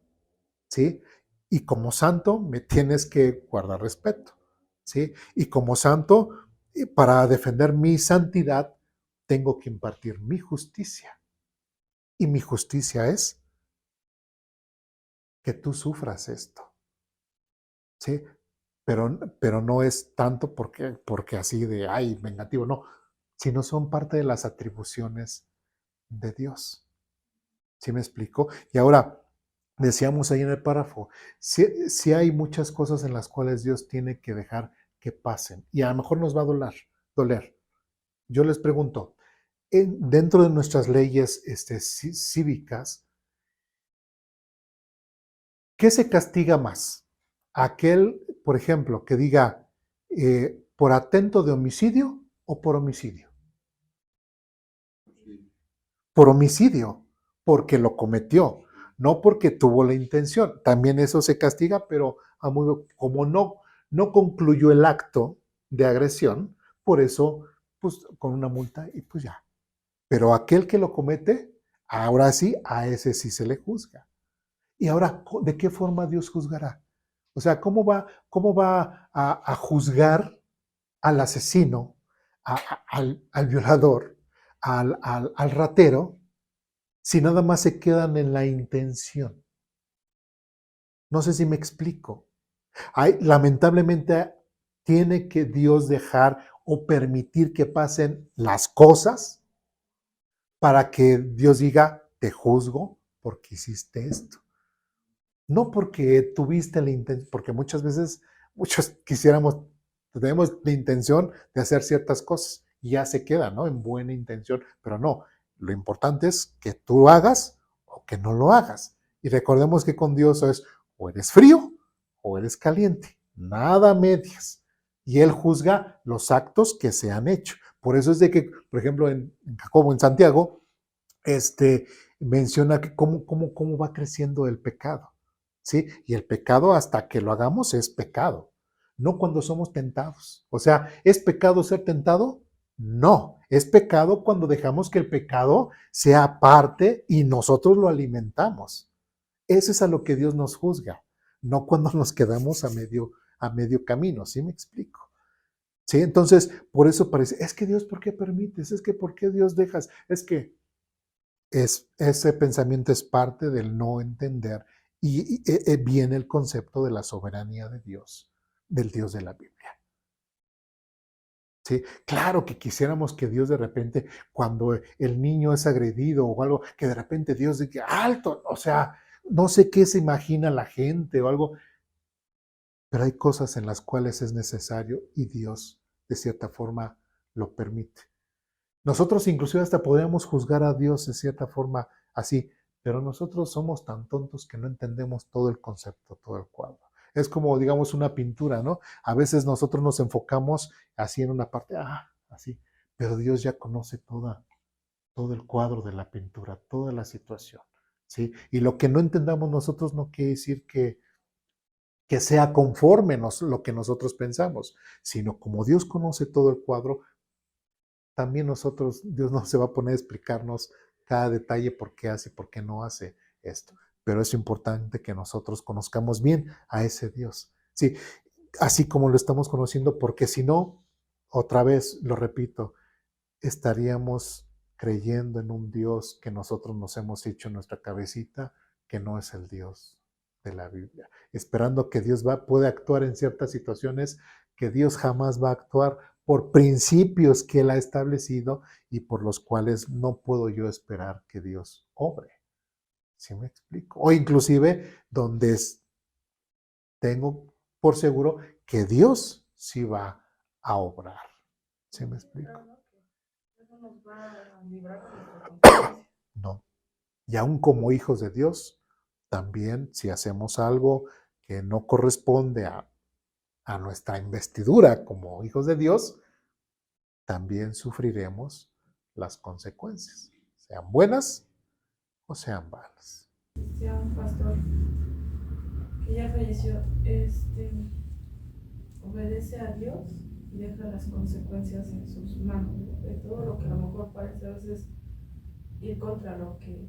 ¿sí? Y como santo me tienes que guardar respeto, ¿sí? Y como santo, para defender mi santidad, tengo que impartir mi justicia. Y mi justicia es que tú sufras esto, ¿sí? pero no es tanto porque así de, ay, vengativo, no, sino son parte de las atribuciones de Dios. ¿Sí me explico? Y ahora, decíamos ahí en el párrafo, si hay muchas cosas en las cuales Dios tiene que dejar que pasen, y a lo mejor nos va a doler. Yo les pregunto, dentro de nuestras leyes cívicas, ¿qué se castiga más? Aquel, por ejemplo, que diga por atento de homicidio o por homicidio. Por homicidio, porque lo cometió, no porque tuvo la intención. También eso se castiga, pero como no concluyó el acto de agresión, por eso, pues con una multa y pues ya. Pero aquel que lo comete, ahora sí, a ese sí se le juzga. Y ahora, ¿de qué forma Dios juzgará? O sea, ¿cómo va a juzgar al asesino, al violador, al ratero, si nada más se quedan en la intención? No sé si me explico. Lamentablemente tiene que Dios dejar o permitir que pasen las cosas para que Dios diga, te juzgo porque hiciste esto. No porque tuviste la intención, porque muchas veces, muchos tenemos la intención de hacer ciertas cosas y ya se queda, ¿no? En buena intención, pero no. Lo importante es que tú lo hagas o que no lo hagas. Y recordemos que con Dios es o eres frío o eres caliente, nada medias. Y Él juzga los actos que se han hecho. Por eso es de que, por ejemplo, en Jacobo, en Santiago, menciona que cómo va creciendo el pecado. ¿Sí? Y el pecado hasta que lo hagamos es pecado, no cuando somos tentados. O sea, ¿es pecado ser tentado? No, es pecado cuando dejamos que el pecado sea parte y nosotros lo alimentamos. Eso es a lo que Dios nos juzga, no cuando nos quedamos a medio camino, ¿sí me explico? Sí, entonces, por eso parece, es que Dios, ¿por qué permites? Es que, ¿por qué Dios dejas? Es que ese pensamiento es parte del no entender y viene el concepto de la soberanía de Dios, del Dios de la Biblia. ¿Sí? Claro que quisiéramos que Dios de repente, cuando el niño es agredido o algo, que de repente Dios diga, alto, o sea, no sé qué se imagina la gente o algo, pero hay cosas en las cuales es necesario y Dios de cierta forma lo permite. Nosotros inclusive hasta podríamos juzgar a Dios de cierta forma así, pero nosotros somos tan tontos que no entendemos todo el concepto, todo el cuadro. Es como, digamos, una pintura, ¿no? A veces nosotros nos enfocamos así en una parte, así, pero Dios ya conoce todo el cuadro de la pintura, toda la situación, ¿sí? Y lo que no entendamos nosotros no quiere decir que sea conforme lo que nosotros pensamos, sino como Dios conoce todo el cuadro, también Dios no se va a poner a explicarnos cada detalle por qué hace y por qué no hace esto. Pero es importante que nosotros conozcamos bien a ese Dios. Sí, así como lo estamos conociendo, porque si no, otra vez lo repito, estaríamos creyendo en un Dios que nosotros nos hemos hecho en nuestra cabecita, que no es el Dios de la Biblia. Esperando que Dios puede actuar en ciertas situaciones que Dios jamás va a actuar por principios que Él ha establecido y por los cuales no puedo yo esperar que Dios obre. ¿Sí me explico? O inclusive donde tengo por seguro que Dios sí va a obrar. ¿Sí me explico? Eso nos va a librar de nuestra conciencia. No. Y aún como hijos de Dios, también si hacemos algo que no corresponde a nuestra investidura como hijos de Dios, también sufriremos las consecuencias, sean buenas o sean malas. Decía un pastor que ya falleció, obedece a Dios y deja las consecuencias en sus manos, ¿no? De todo lo que a lo mejor parece a veces ir contra lo que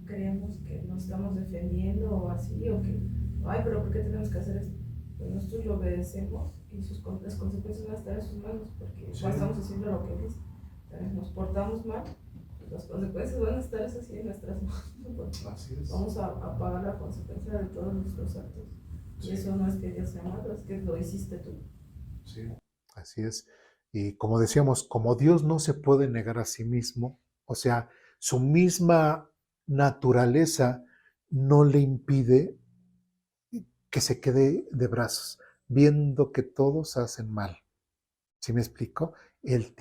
creemos que nos estamos defendiendo o así, o que, ay, pero ¿por qué tenemos que hacer esto? Pues nosotros lo obedecemos y las consecuencias van a estar en sus manos porque igual estamos haciendo lo que Él dice. Entonces nos portamos mal, pues las consecuencias van a estar así en nuestras manos, ¿no? Así es. Vamos a pagar la consecuencia de todos nuestros actos. Y eso no es que Dios sea malo, es que lo hiciste tú. Sí, así es. Y como decíamos, como Dios no se puede negar a sí mismo, o sea, su misma naturaleza no le impide que se quede de brazos, viendo que todos hacen mal. ¿Sí me explico? Él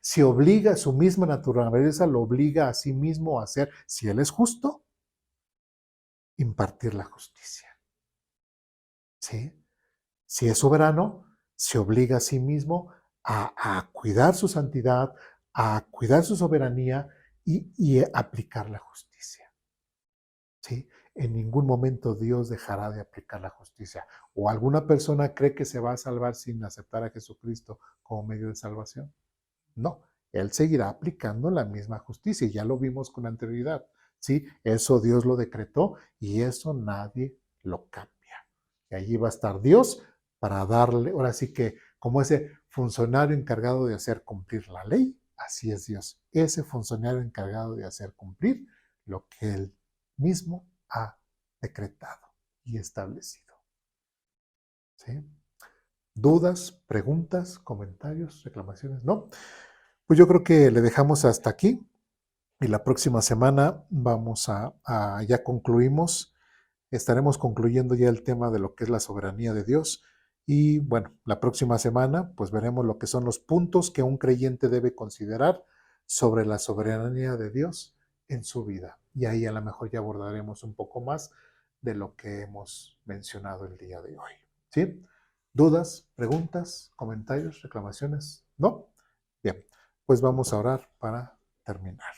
se obliga, su misma naturaleza lo obliga a sí mismo a hacer, si Él es justo, impartir la justicia. ¿Sí? Si es soberano, se obliga a sí mismo a cuidar su santidad, a cuidar su soberanía y aplicar la justicia. ¿Sí? En ningún momento Dios dejará de aplicar la justicia. ¿O alguna persona cree que se va a salvar sin aceptar a Jesucristo como medio de salvación? No, Él seguirá aplicando la misma justicia. Y ya lo vimos con anterioridad. ¿Sí? Eso Dios lo decretó y eso nadie lo cambia. Y allí va a estar Dios para darle, ahora sí que como ese funcionario encargado de hacer cumplir la ley, así es Dios. Ese funcionario encargado de hacer cumplir lo que Él mismo ha decretado y establecido. ¿Sí? ¿Dudas, preguntas, comentarios, reclamaciones? ¿No? Pues yo creo que le dejamos hasta aquí y la próxima semana vamos ya concluimos, estaremos concluyendo ya el tema de lo que es la soberanía de Dios y bueno, la próxima semana pues veremos lo que son los puntos que un creyente debe considerar sobre la soberanía de Dios en su vida. Y ahí a lo mejor ya abordaremos un poco más de lo que hemos mencionado el día de hoy. ¿Sí? ¿Dudas, preguntas, comentarios, reclamaciones? ¿No? Bien, pues vamos a orar para terminar.